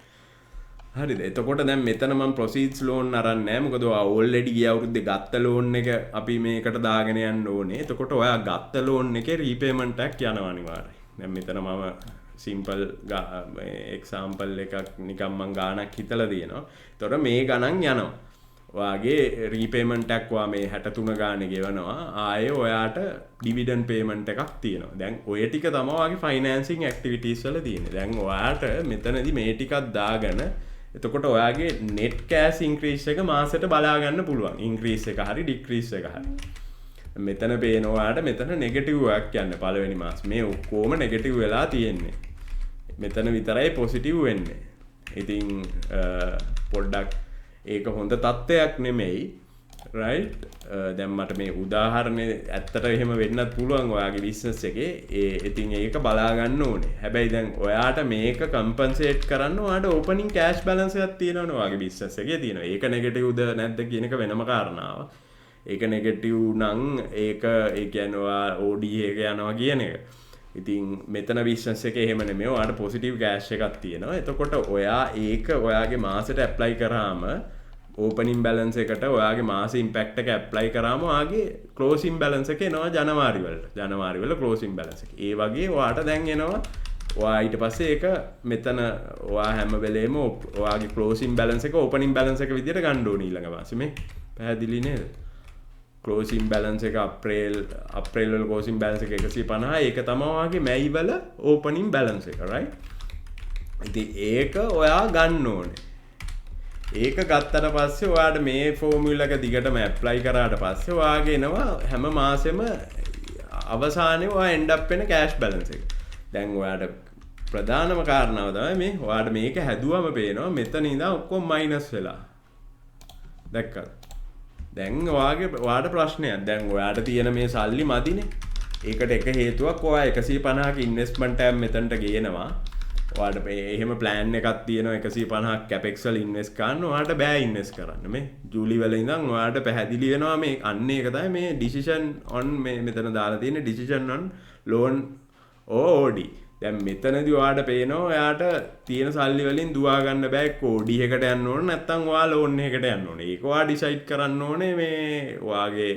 හරිද? එතකොට දැන් මෙතන මම proceeds loan අරන් නැහැ. මොකද ඔයා already ගිය අවුරුද්දේ ගත්ත loan එක අපි මේකට දාගෙන යන්න ඕනේ. එතකොට ඔයා ගත්ත loan එකේ repayment එකක් යනවා අනිවාර්යයෙන්. දැන් මෙතන මම simple example එකක් නිකන් මම ගාණක් හිතලා තියෙනවා. එතකොට මේ ගණන් යනවා. ඔයාගේ repayment එකක් ඔයා මේ 63 ගානේ ගෙවනවා. ආයේ ඔයාට dividend payment එකක් තියෙනවා. දැන් ඔය ටික තමයි ඔයාගේ financing activities වල තියෙන්නේ. දැන් ඔයාට මෙතනදී මේ ටිකක් දාගෙන එතකොට ඔයාගේ net cash increase එක මාසෙට බලා ගන්න පුළුවන්. increase එක හරි decrease එක හරි. මෙතන පේනවාට මෙතන negative එකක් යන්නේ පළවෙනි මාස. මේ ඔක්කොම negative වෙලා තියෙන්නේ. මෙතන විතරයි positive වෙන්නේ. ඉතින් පොඩ්ඩක් ඒක හොඳ තත්ත්වයක් නෙමෙයි. right? දැන් මට මේ උදාහරණේ ඇත්තට එහෙම වෙන්නත් පුළුවන් ඔයාගේ business එකේ. ඉතින් ඒක බලා ගන්න ඕනේ. හැබැයි දැන් ඔයාට මේක compensate කරන්න ඔයාට opening cash balance එකක් තියෙනවනේ ඔයාගේ business එකේ තියෙනවා. ඒක negativeද නැද්ද කියන එක වෙනම කාරණාවක්. ඒක negative නම් ඒක ඒ කියන්නේ ඔයා OD එක යනවා කියන එක. ඉතින් මෙතන business එකේ එහෙම නෙමෙයි. ඔයාට positive cash එකක් තියෙනවා. එතකොට ඔයා ඒක ඔයාගේ මාසෙට apply කරාම opening balance එකට ඔයාගේ මාස impact එක apply කරාම ඔයාගේ closing balance එක එනවා ජනවාරි වලට. ජනවාරි වල closing balance එක. ඒ වගේ ඔයාට දැන් එනවා ඔයා ඊට පස්සේ ඒක මෙතන ඔයා හැම වෙලේම ඔයාගේ closing balance එක opening balance එක විදිහට ගන්න ඕනේ ඊළඟ මාසෙ මේ. පැහැදිලි නේද? closing balance එක අප්‍රේල් වල closing balance එක 150. ඒක තමයි ඔයාගේ මැයි වල opening balance එක right? ඉතින් ඒක ඔයා ගන්න ඕනේ. ඒක ගත්තට පස්සේ ඔයාට මේ ෆෝමියුලා එක දිගටම ඇප්ලයි කරාට පස්සේ ඔයාගේ එනවා හැම මාසෙම අවසානයේ ඔයා end up වෙන cash balance එක. දැන් ඔයාට ප්‍රධානම කාරණාව තමයි මේ ඔයාට මේක හැදුවම පේනවා මෙතන ඉඳන් ඔක්කොම මයිනස් වෙලා. දැක්කද? දැන් ඔයාට ප්‍රශ්නයක්. දැන් ඔයාට තියෙන මේ සල්ලි මදිනේ. ඒකට එක හේතුවක් ඔයා 150ක ඉන්වෙස්ට්මන්ට් එකක් මෙතනට ගේනවා. ඔයාට එහෙම ප්ලෑන් එකක් තියෙනවා 150ක් කැපෙක්ස් වල ඉන්වෙස්ට් කරන්න. ඔයාට බෑ ඉන්වෙස්ට් කරන්න. මේ ජූලි වල ඉඳන් ඔයාට පැහැදිලි වෙනවා මේ අන්න ඒක තමයි මේ ඩිසිෂන් ඔන් මේ මෙතන දාලා තියෙන ඩිසිෂන් ඔන් ලෝන් OD. දැන් මෙතනදී ඔයාට පේනවා ඔයාට තියෙන සල්ලි වලින් දුවා ගන්න බෑ. OD එකට යන්න ඕන නැත්නම් ඔයා ලෝන් එකකට යන්න ඕනේ. ඒක ඔයා ඩිසයිඩ් කරන්න ඕනේ මේ ඔයාගේ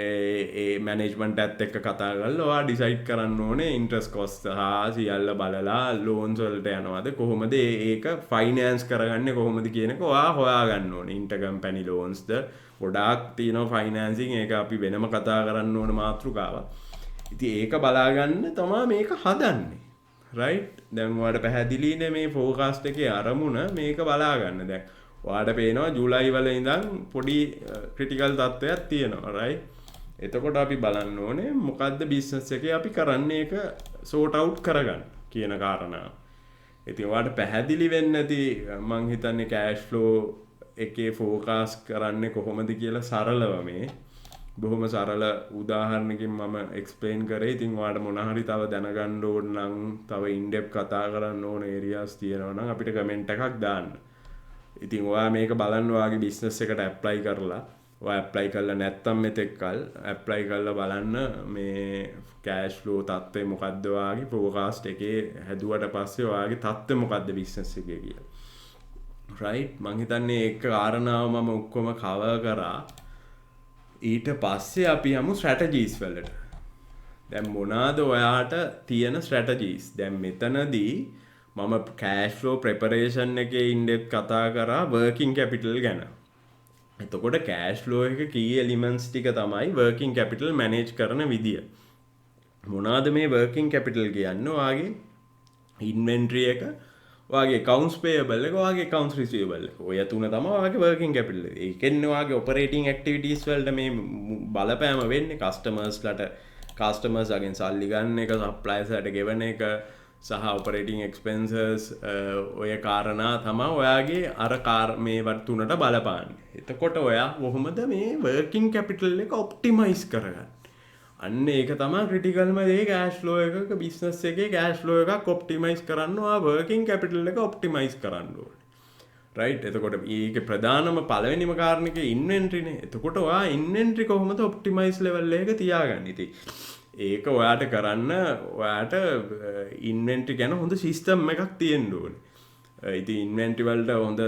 ඒ මැනේජ්මන්ට් එකත් එක්ක කතා කරලා ඔයා ඩිසයිඩ් කරන්න ඕනේ ඉන්ට්‍රස්ට් කොස්ට් හා සියල්ල බලලා ලෝන්ස් වලට යනවද කොහොමද ඒක ෆයිනෑන්ස් කරගන්නේ කොහොමද කියන එක ඔයා හොයාගන්න ඕනේ. ඉන්ටර්කම්පැනි ලෝන්ස්ද ගොඩාක් තියෙනවා ෆයිනෑන්සින්. ඒක අපි වෙනම කතා කරන්න ඕන මාතෘකාවක්. ඉතින් ඒක බලාගන්න තමයි මේක හදන්නේ. රයිට්. දැන් ඔයාලට පැහැදිලිනේ මේ ෆෝකාස්ට් එකේ අරමුණ මේක බලාගන්න. දැන් ඔයාලට පේනවා ජූලයි වල ඉඳන් පොඩි ක්‍රිටිකල් තත්ත්වයක් තියෙනවා. රයිට්. එතකොට අපි බලන්න ඕනේ මොකද්ද බිස්නස් එකේ අපි කරන්නේ ඒක සෝට් අවුට් කරගන්න කියන කාරණාව. ඉතින් ඔයාලට පැහැදිලි වෙන්නේ නැති මං හිතන්නේ කෑෂ් ෆ්ලෝ එකේ ෆෝකාස් කරන්නේ කොහොමද කියලා සරලව මේ බොහොම සරල උදාහරණකින් මම එක්ස්ප්ලেইন කරේ. ඉතින් ඔයාලට මොන හරි තව දැනගන්න ඕන නම් තව ඉන්ඩෙප් කතා කරන්න ඕන ඒරියාස් තියෙනවා නම් අපිට කමෙන්ට් එකක් දාන්න. ඉතින් ඔයා මේක බලන්න ඔයාගේ බිස්නස් එකට ඇප්ලයි කරලා ඔයා ඇප්ලයි කරලා නැත්තම් මෙතෙක්කල් ඇප්ලයි කරලා බලන්න මේ කෑෂ් ෆ්ලෝ තත්ත්වය මොකද්ද ඔයාගේ ෆෝකාස්ට් එකේ හැදුවට පස්සේ ඔයාගේ තත්ත්වය මොකද්ද බිස්නස් එකේ කියලා. රයිට්. මං හිතන්නේ ඒක කාරණාව මම ඔක්කොම කවර් කරා. ඊට පස්සේ අපි යමු ස්ට්‍රැටජීස් වලට. දැන් මොනවාද ඔයාට තියෙන ස්ට්‍රැටජීස්? දැන් මෙතනදී මම කෑෂ් ෆ්ලෝ ප්‍රෙපරේෂන් එකේ ඉන්ඩෙප් කතා කරා වර්කින් කැපිටල් ගැන. එතකොට කෑෂ් ෆ්ලෝ එක කී එලිමන්ට්ස් ටික තමයි වර්කින් කැපිටල් මැනේජ් කරන විදිය. මොනවාද මේ වර්කින් කැපිටල් කියන්නේ? ඔයාගේ ඉන්වෙන්ටරි එක, ඔයාගේ accounts payable එක, ඔයාගේ accounts receivable එක. ඔය තුන තමයි ඔයාගේ working capital. ඒකෙන්නේ ඔයාගේ operating activities වලට මේ බලපෑම වෙන්නේ customers ලාගෙන් සල්ලි ගන්න එක, suppliers ලාට ගෙවන එක සහ operating expenses ඔය කාරණා තමයි ඔයාගේ මේ තුනට බලපාන්නේ. එතකොට ඔයා කොහොමද මේ working capital එක optimize කරගන්නේ? අන්න ඒක තමයි ක්‍රිටිකල්ම දේ කෑෂ් ෆ්ලෝ එකක බිස්නස් එකේ කෑෂ් ෆ්ලෝ එකක් ඔප්ටිමයිස් කරන්න ඔයා වර්කින් කැපිටල් එක ඔප්ටිමයිස් කරන්න ඕනේ. රයිට්. එතකොට මේකේ ප්‍රධානම පළවෙනිම කාරණේක ඉන්වෙන්ටරිනේ. එතකොට ඔයා ඉන්වෙන්ටරි කොහොමද ඔප්ටිමයිස් ලෙවල් එක තියාගන්නේ? ඉතින් ඒක ඔයාට කරන්න ඔයාට ඉන්වෙන්ටරි ගැන හොඳ සිස්ටම් එකක් තියෙන්න ඕනේ. ඉතින් ඉන්වෙන්ටරි වලට හොඳ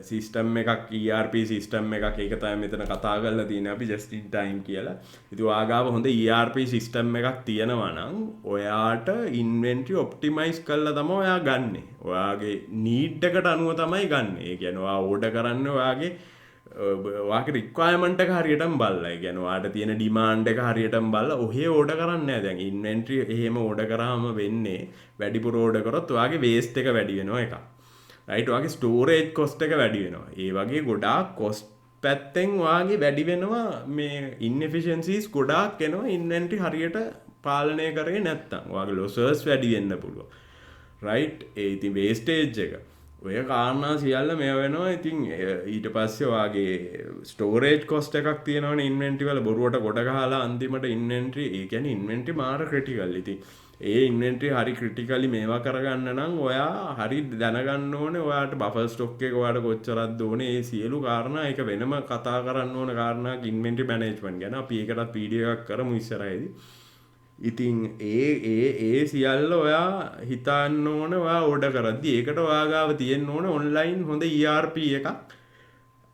සිස්ටම් එකක් ERP සිස්ටම් එකක් ඒක තමයි මෙතන කතා කරලා තියෙන්නේ අපි just in time කියලා. ඉතින් ඔයාගාව හොඳ ERP සිස්ටම් එකක් තියෙනවා නම් ඔයාට ඉන්වෙන්ටරි ඔප්ටිමයිස් කරලා තමයි ඔයා ගන්නෙ. ඔයාගේ නීඩ් එකට අනුව තමයි ගන්නෙ. ඒ කියන්නේ ඔයා ඕඩර් කරන්නේ ඔයාගේ රික්වයර්මන්ට් එක හරියටම බලලා. ඒ කියන්නේ ඔයාට තියෙන ඩිමාන්ඩ් එක හරියටම බලලා ඔහේ ඕඩර් කරන්නේ නැහැ. දැන් ඉන්වෙන්ටරි එහෙම ඕඩර් කරාම වෙන්නේ වැඩිපුර ඕඩර් කරොත් ඔයාගේ වේස්ට් එක වැඩි වෙනවා එකක්. රයිට්. ඔයාගේ ස්ටෝරේජ් කොස්ට් එක වැඩි වෙනවා. ඒ වගේ ගොඩාක් කොස්ට් පැත්තෙන් ඔයාගේ වැඩි වෙනවා. මේ ඉන්එෆිෂියන්සිස් ගොඩාක් එනවා ඉන්වෙන්ටරි හරියට පාලනය කරේ නැත්තම්. ඔයාගේ ලොසර්ස් වැඩි වෙන්න පුළුවන්. රයිට්. ඒ ඉතින් වේස්ටේජ් එක ඔය කාරණා සියල්ල මේ වෙනවා. ඉතින් ඊට පස්සේ ඔයාගේ ස්ටෝරේජ් කොස්ට් එකක් තියෙනවනේ ඉන්වෙන්ටරි වල බොරුවට ගොඩ ගහලා අන්තිමට ඉන්වෙන්ටරි ඒ කියන්නේ ඉන්වෙන්ටරි මාර ක්‍රිටිකල්. ඉතින් ඒ ඉන්වෙන්ටරි හරි ක්‍රිටිකලි මේවා කරගන්න නම් ඔයා හරි දැනගන්න ඕනේ ඔයාට බෆර් ස්ටොක් එක ඔයාට කොච්චරක්ද ඕනේ. ඒ සියලු කාරණා ඒක වෙනම කතා කරන්න ඕන කාරණාවක් ඉන්වෙන්ටරි මැනේජ්මන්ට් ගැන. අපි ඒකටත් වීඩියෝ එකක් කරමු ඉස්සරහදී. ඉතින් ඒ සියල්ල ඔයා හිතන්න ඕන ඔයා ඕඩර් කරද්දී. ඒකට ඔයා ගාව තියෙන්න ඕන ඔන්ලයින් හොඳ ERP එකක්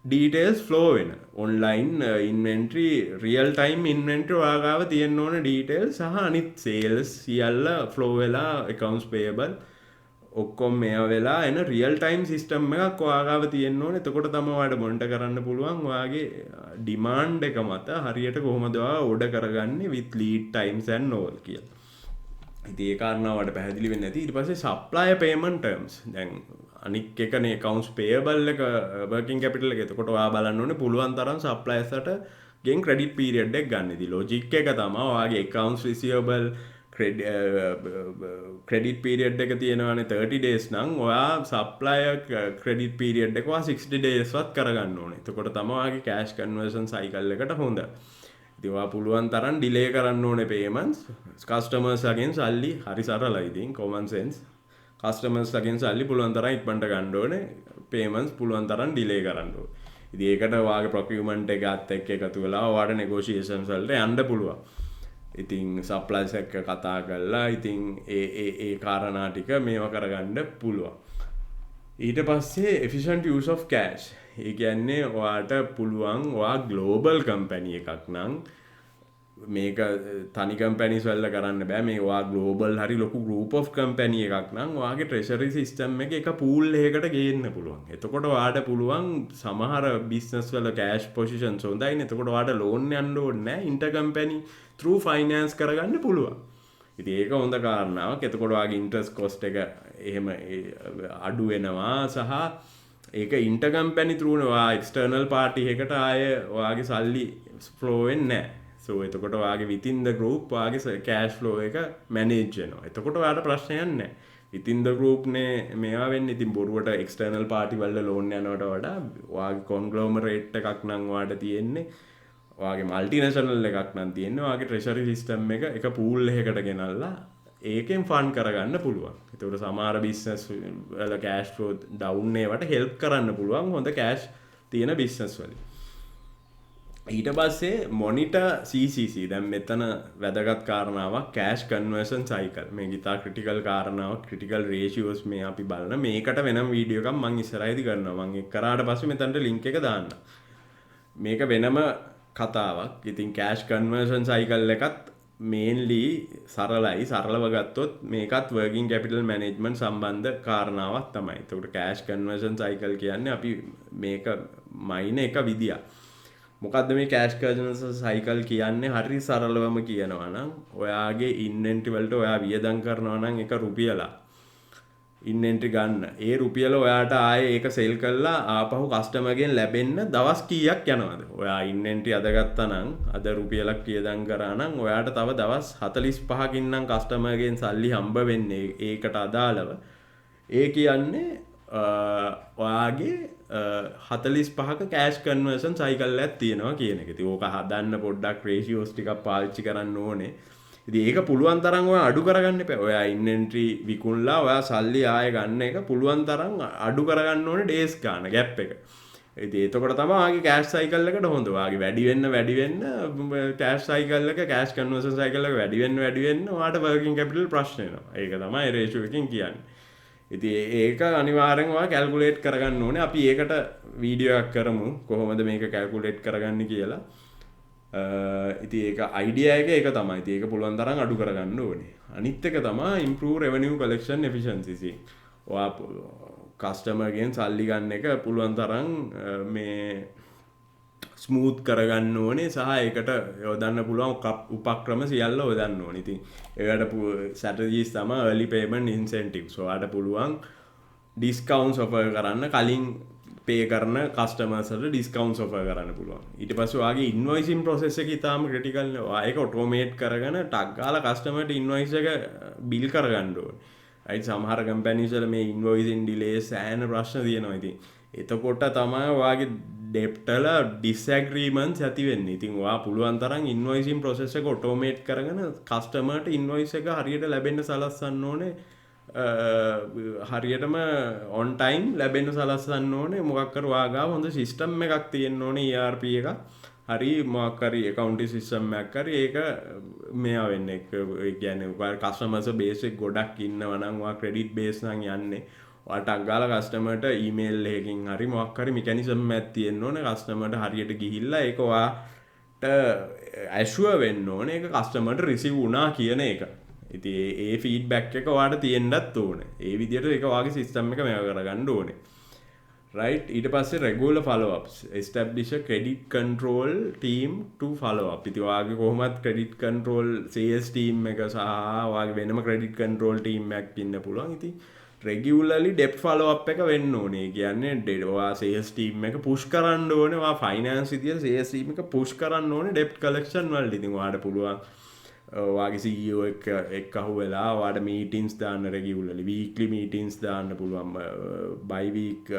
ඩීටේල්ස් ෆ්ලෝ වෙන ඔන්ලයින් ඉන්වෙන්ටරි රියල් ටයිම් ඉන්වෙන්ටරි ඔයා ගාව තියෙන්න ඕන ඩීටේල්ස් සහ අනිත් සේල්ස් සියල්ල ෆ්ලෝ වෙලා accounts payable ඔක්කොම මේවා වෙලා එන රියල් ටයිම් සිස්ටම් එකක් ඔයා ගාව තියෙන්න ඕනේ. එතකොට තමයි ඔයාලට මොනිටර් කරන්න පුළුවන් ඔයාගේ ඩිමාන්ඩ් එක මත හරියට කොහොමද ඔයා ඕඩර් කරගන්නේ with lead times and all කියලා. ඉතින් ඒ කාරණාවට පැහැදිලි වෙන්නේ නැති. ඊට පස්සේ supplier payment terms. දැන් අනික් එකනේ accounts payable එක working capital එක. එතකොට ඔයා බලන්න ඕනේ පුළුවන් තරම් suppliers ට ගෙන් credit period එක ගන්න. ඉතින් logic එක තමයි ඔයාගේ accounts receivable ක්‍රෙඩිට් පීරියඩ් එක තියෙනවානේ 30 days නම් ඔයා සප්ලයර් ක්‍රෙඩිට් පීරියඩ් එක ඔයා 60 days වත් කරගන්න ඕනේ. එතකොට තමයි ඔයාගේ කෑෂ් කන්වර්ෂන් සයිකල් එකට හොඳ. ඉතින් ඔයා පුළුවන් තරම් ඩිලේ කරන්න ඕනේ payments. කස්ටමර්ස් ලගෙන් සල්ලි හරි සරලයි ඉතින් common sense. කස්ටමර්ස් ලගෙන් සල්ලි පුළුවන් තරම් ඉක්මනට ගන්න ඕනේ. payments පුළුවන් තරම් ඩිලේ කරන්න ඕනේ. ඉතින් ඒකට ඔයාගේ procurement එකත් එක්ක එකතු වෙලා ඔයාට negotiations වලට යන්න පුළුවන්. ඉතින් සප්ලයිස් එක්ක කතා කරලා ඉතින් ඒ කාරණා ටික මේවා කරගන්න පුළුවන්. ඊට පස්සේ efficient use of cash. ඒ කියන්නේ ඔයාට පුළුවන් ඔයා global company එකක් නම් මේක තනි කම්පැනිස් වල කරන්න බෑ. මේ ඔයා global හරි ලොකු group of company එකක් නම් ඔයාගේ treasury system එක pool එකකට ගේන්න පුළුවන්. එතකොට ඔයාට පුළුවන් සමහර business වල cash positions හොඳයිනේ. එතකොට ඔයාට loan යන්න ඕනේ නෑ. intercompany through finance කරගන්න පුළුවන්. ඉතින් ඒක හොඳ කාරණාවක්. එතකොට ඔයාගේ interest cost එක එහෙම අඩු වෙනවා සහ ඒක intercompany through ඔයා external party එකකට ආය ඔයාගේ සල්ලි flow වෙන්නේ නැහැ. So එතකොට ඔයාගේ within the group ඔයාගේ cash flow එක manage වෙනවා. එතකොට ඔයාට ප්‍රශ්නයක් නැහැ. within the group නේ මේවා වෙන්නේ. ඉතින් බොරුවට external party වල loan යනවට වඩා ඔයාගේ conglomerate එකක් නම් ඔයාට තියෙන්නේ ඔයාගේ multinational එකක් නම් තියෙන්නේ ඔයාගේ treasury system එක pool එකකට ගෙනල්ලා ඒකෙන් ෆන්ඩ් කරගන්න පුළුවන්. ඒතකොට සමහර බිස්නස් වල කෑෂ් ෆ්ලෝ ඩවුන් ඒවට හෙල්ප් කරන්න පුළුවන් හොඳ කෑෂ් තියෙන බිස්නස් වල. ඊට පස්සේ මොනිටර් CCC. දැන් මෙතන වැදගත් කාරණාවක් කෑෂ් කන්වර්ෂන් සයිකල්. මේ ගිතා ක්‍රිටිකල් කාරණාවක් ක්‍රිටිකල් රේෂියෝස් මේ අපි බලන මේකට වෙනම වීඩියෝ එකක් මම ඉස්සරහදී කරනවා. මම ඒක කරාට පස්සේ මෙතනට ලින්ක් එක දාන්න. මේක වෙනම කතාවක්. ඉතින් කෑෂ් කන්වර්ෂන් සයිකල් එකත් මේන්ලි සරලයි. සරලව ගත්තොත් මේකත් working capital management සම්බන්ධ කාරණාවක් තමයි. ඒකට cash conversion cycle කියන්නේ අපි මේක මයින් එක විදියක්. මොකද්ද මේ cash conversion cycle කියන්නේ? හරි සරලවම කියනවා නම් ඔයාගේ inventory වලට ඔයා වියදම් කරනවා නම් එක රුපියලක් inventory ගන්න. ඒ රුපියල ඔයාට ආයේ ඒක සෙල් කරලා ආපහු කස්ටමර්ගෙන් ලැබෙන්න දවස් කීයක් යනවද? ඔයා inventory අද ගත්තා නම් අද රුපියලක් වියදම් කරා නම් ඔයාට තව දවස් 45කින් නම් කස්ටමර්ගෙන් සල්ලි හම්බ වෙන්නේ ඒකට අදාළව. ඒ කියන්නේ ඔයාගේ 45ක cash conversion cycle එකක් තියෙනවා කියන එක. ඉතින් ඕක හදන්න පොඩ්ඩක් ratios ටිකක් පාවිච්චි කරන්න ඕනේ. ඉතින් ඒක පුළුවන් තරම් ඔයා අඩු කරගන්න එපා. ඔයා ඉන්වෙන්ටරි විකුණලා ඔයා සල්ලි ආයෙ ගන්න එක පුළුවන් තරම් අඩු කරගන්න ඕනේ ඩේස් ගන්න ગેප් එක. ඉතින් එතකොට තමයි ඔයාගේ කෑෂ් සයිකල් එකට හොඳ. ඔයාගේ වැඩි වෙන්න කෑෂ් සයිකල් එක කෑෂ් කන්වර්ෂන් සයිකල් එක වැඩි වෙන්න ඔයාට වර්කින් කැපිටල් ප්‍රශ්න එනවා. ඒක තමයි රේෂියෝ එකකින් කියන්නේ. ඉතින් ඒක අනිවාර්යෙන් ඔයා කැල්කියුලේට් කරගන්න ඕනේ. අපි ඒකට වීඩියෝ එකක් කරමු කොහොමද මේක කැල්කියුලේට් කරගන්නේ කියලා. ඉතින් ඒක අයිඩියා එක ඒක තමයි. ඉතින් ඒක පුළුවන් තරම් අඩු කරගන්න ඕනේ. අනිත් එක තමයි improve revenue collection efficiency. ඔයා කස්ටමර් ගෙන් සල්ලි ගන්න එක පුළුවන් තරම් මේ ස්මූත් කරගන්න ඕනේ සහ ඒකට යොදන්න පුළුවන් උපක්‍රම සියල්ල යොදන්න ඕනේ. ඉතින් ඒකට strategies තමයි early payment incentives. ඔයාට පුළුවන් discounts offer කරන්න කලින් pay කරන customers වලට discounts offer කරන්න පුළුවන්. ඊට පස්සේ ඔයාගේ invoicing process එක ඉතාලම critical නේ. ඔයා ඒක automate කරගෙන ටක් ගාලා customer ට invoice එක bill කරගන්න ඕනේ. right සමහර companies වල මේ invoicing delays and ප්‍රශ්න තියෙනවා. ඉතින් එතකොට තමයි ඔයාගේ debt වල disagreements ඇති වෙන්නේ. ඉතින් ඔයා පුළුවන් තරම් invoicing process එක automate කරගෙන customer ට invoice එක හරියට ලැබෙන්න සලස්වන්න ඕනේ. හරියටම on time ලැබෙන්න සලස්වන්න ඕනේ. මොකක් කර ඔයාගාව හොඳ system එකක් තියෙන්න ඕනේ ERP එකක්. හරි මොකක් හරි accounting system එකක් හරි ඒක මෙයා වෙන්නේ. ඒ කියන්නේ customers base එක ගොඩක් ඉන්නවා නම් ඔයා credit base නම් යන්නේ. ඔයාට අග්ගාලා customer ට email එකකින් හරි මොකක් හරි mechanism එකක් තියෙන්න ඕනේ. customer ට හරියට ගිහිල්ලා ඒක ඔයාට assure වෙන්න ඕනේ. ඒක customer ට receive වුණා කියන එක. ඉතින් ඒ ෆීඩ්බැක් එක ඔයාට තියෙන්නත් ඕනේ. ඒ විදිහට ඒක ඔයාගේ සිස්ටම් එක මේව කරගන්න ඕනේ. right ඊට පස්සේ regular follow ups establish a credit control team to follow up. ඉතින් ඔයාගේ කොහොමත් credit control sales team එක සහ ඔයාගේ වෙනම credit control team එකක් ඉන්න පුළුවන්. ඉතින් regularly debt follow up එක වෙන්න ඕනේ. ඒ කියන්නේ ඔයා sales team එක push කරන්න ඕනේ. ඔයා finance විදියට sales team එක push කරන්න ඕනේ debt collection වලට. ඉතින් ඔයාට පුළුවන් වාගේ CEO එක් අහු වෙලා වාට මීටින්ස් දාන්න රෙගියුලර්ලි වීක්ලි මීටින්ස් දාන්න පුළුවන් බයි වීක්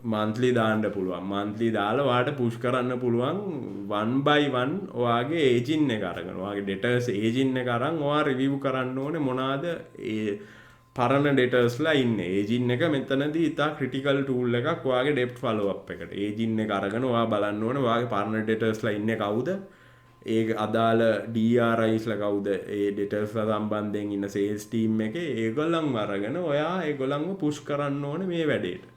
මන්ත්ලි දාන්න පුළුවන් මන්ත්ලි දාලා වාට පුෂ් කරන්න පුළුවන් 1 by 1 ඔයාගේ ඒජින් එක අරගෙන ඔයාගේ ඩේටාස් ඒජින් එක අරන් ඔයා රිවිව් කරන්න ඕනේ මොනවාද ඒ පරණ ඩේටාස්ලා ඉන්නේ ඒජින් එක මෙතනදී ඉතා ක්‍රිටිකල් ටූල් එකක් ඔයාගේ ඩෙප්ට් ෆලෝ අප් එකට ඒජින් එක අරගෙන ඔයා බලන්න ඕනේ ඔයාගේ පරණ ඩේටාස්ලා ඉන්නේ කවුද ඒ අදාළ DRIස්ලා කවුද ඒ ඩේටාස්ලා සම්බන්ධයෙන් ඉන්න සේල්ස් ටීම් එකේ ඒගොල්ලන්ව අරගෙන ඔයා ඒගොල්ලන්ව පුෂ් කරන්න ඕනේ මේ වැඩේට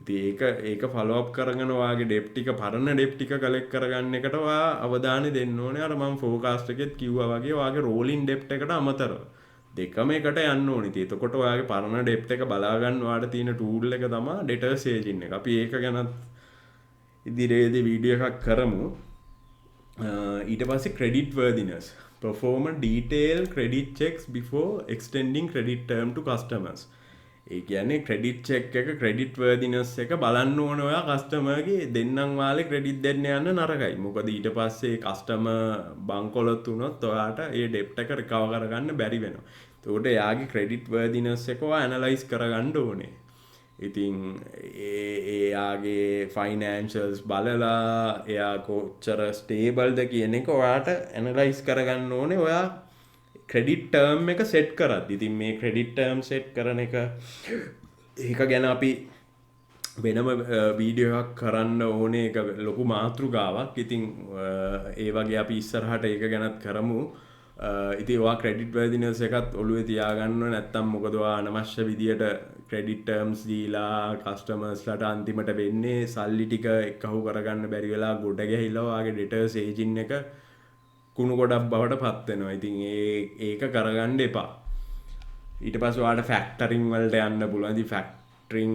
ඉතින් ඒක ෆලෝ අප් කරගෙන ඔයාගේ ඩෙප් ටික පරණ ඩෙප් ටික කලෙක්ට් කරගන්න එකට ඔයා අවධානය දෙන්න ඕනේ අර මම ෆෝකාස්ට් එකෙත් කිව්වා වගේ ඔයාගේ රෝලින් ඩෙප් එකට අමතරව දෙකම එකට යන්න ඕනේ. ඉතින් එතකොට ඔයාගේ පරණ ඩෙප් එක බලා ගන්න ඔයාට තියෙන ටූල් එක තමයි ඩේටා සේජින් එක. අපි ඒක ගැන ඉදිරියේදී වීඩියෝ එකක් කරමු. ඊට පස්සේ credit worthiness perform a detailed credit checks before extending credit term to customers. ඒ කියන්නේ ක්‍රෙඩිට් චෙක් එක ක්‍රෙඩිට් වර්දිනස් එක බලන්න ඕන ඔයා කස්ටමර්ගේ දෙන්නම් වාලේ ක්‍රෙඩිට් දෙන්න යන්න නරකයි. මොකද ඊට පස්සේ කස්ටමර් බංකොලොත් වුණොත් ඔයාට ඒ ඩෙප්ට් එක රිකවර් කරගන්න බැරි වෙනවා. ඒකට එයාගේ ක්‍රෙඩිට් වර්දිනස් එක ඔයා ඇනලයිස් කරගන්න ඕනේ. ඉතින් එයාගේ ෆයිනෑන්ෂල්ස් බලලා එයා කොච්චර ස්ටේබල්ද කියන එක ඔයාට ඇනලයිස් කරගන්න ඕනේ. ඔයා ක්‍රෙඩිට් ටර්ම් එක සෙට් කරත් ඉතින් මේ ක්‍රෙඩිට් ටර්ම් සෙට් කරන එක ඒක ගැන අපි වෙනම වීඩියෝ එකක් කරන්න ඕනේ එක ලොකු මාතෘකාවක් ඉතින් ඒ වගේ අපි ඉස්සරහට ඒක ගැනත් කරමු ඉතින් ඔයා ක්‍රෙඩිට් වර්දිනස් එකත් ඔළුවේ තියාගන්න නැත්තම් මොකද ඔයා අනවශ්‍ය විදියට ක්‍රෙඩිට් ටර්ම්ස් දීලා කස්ටමර්ස්ලාට අන්තිමට වෙන්නේ සල්ලි ටික එකහුව කරගන්න බැරි වෙලා ගොඩ ගැහිලා ඔයාගේ ඩේටාස් ඒජින් එක කුණු ගොඩක් බවට පත් වෙනවා. ඉතින් ඒක කරගන්න එපා. ඊට පස්සේ ඔයාලට ෆැක්ටරින් වලට යන්න පුළුවන්. ඉතින් ෆැක්ටරින්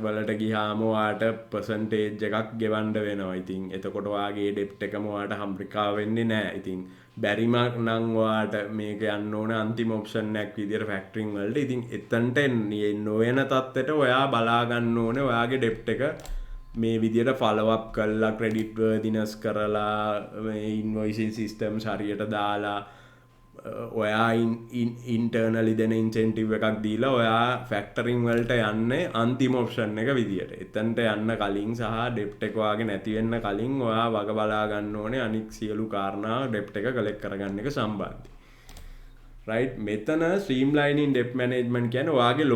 වලට ගියාම ඔයාලට පර්සන්ටේජ් එකක් ගෙවන්න වෙනවා. ඉතින් එතකොට ඔයාගේ ඩෙප්ට් එකම ඔයාලට හම්බ්‍රිකා වෙන්නේ නැහැ. ඉතින් බැරිම නම් ඔයාලට මේක යන්න ඕන අන්තිම ඔප්ෂන් එකක් විදියට ෆැක්ටරින් වලට. ඉතින් එතනට නොවන තත්ත්වයට ඔයා බලා ගන්න ඕනේ ඔයාගේ ඩෙප්ට් එක මේ විදියට ෆලෝ අප් කරලා ක්‍රෙඩිට් වර්දිනස් කරලා ඉන්වොයිසින් සිස්ටම්ස් හරියට දාලා ඔයා ඉන්ටර්නලි දෙන ඉන්සෙන්ටිව් එකක් දීලා ඔයා ෆැක්ටරින් වලට යන්නේ අන්තිම ඔප්ෂන් එක විදියට. එතනට යන්න කලින් සහ ඩෙප්ට් එක වාගේ නැති වෙන්න කලින් ඔයා වග බලා ගන්න ඕනේ අනික් සියලු කාරණා ඩෙප්ට් එක කලෙක්ට් කරගන්න එක සම්බන්ධයි. right මෙතන ස්ට්‍රීම්ලයිනින් ඩෙප්ට් මැනේජ්මන්ට් කියන්නේ ඔයාගේ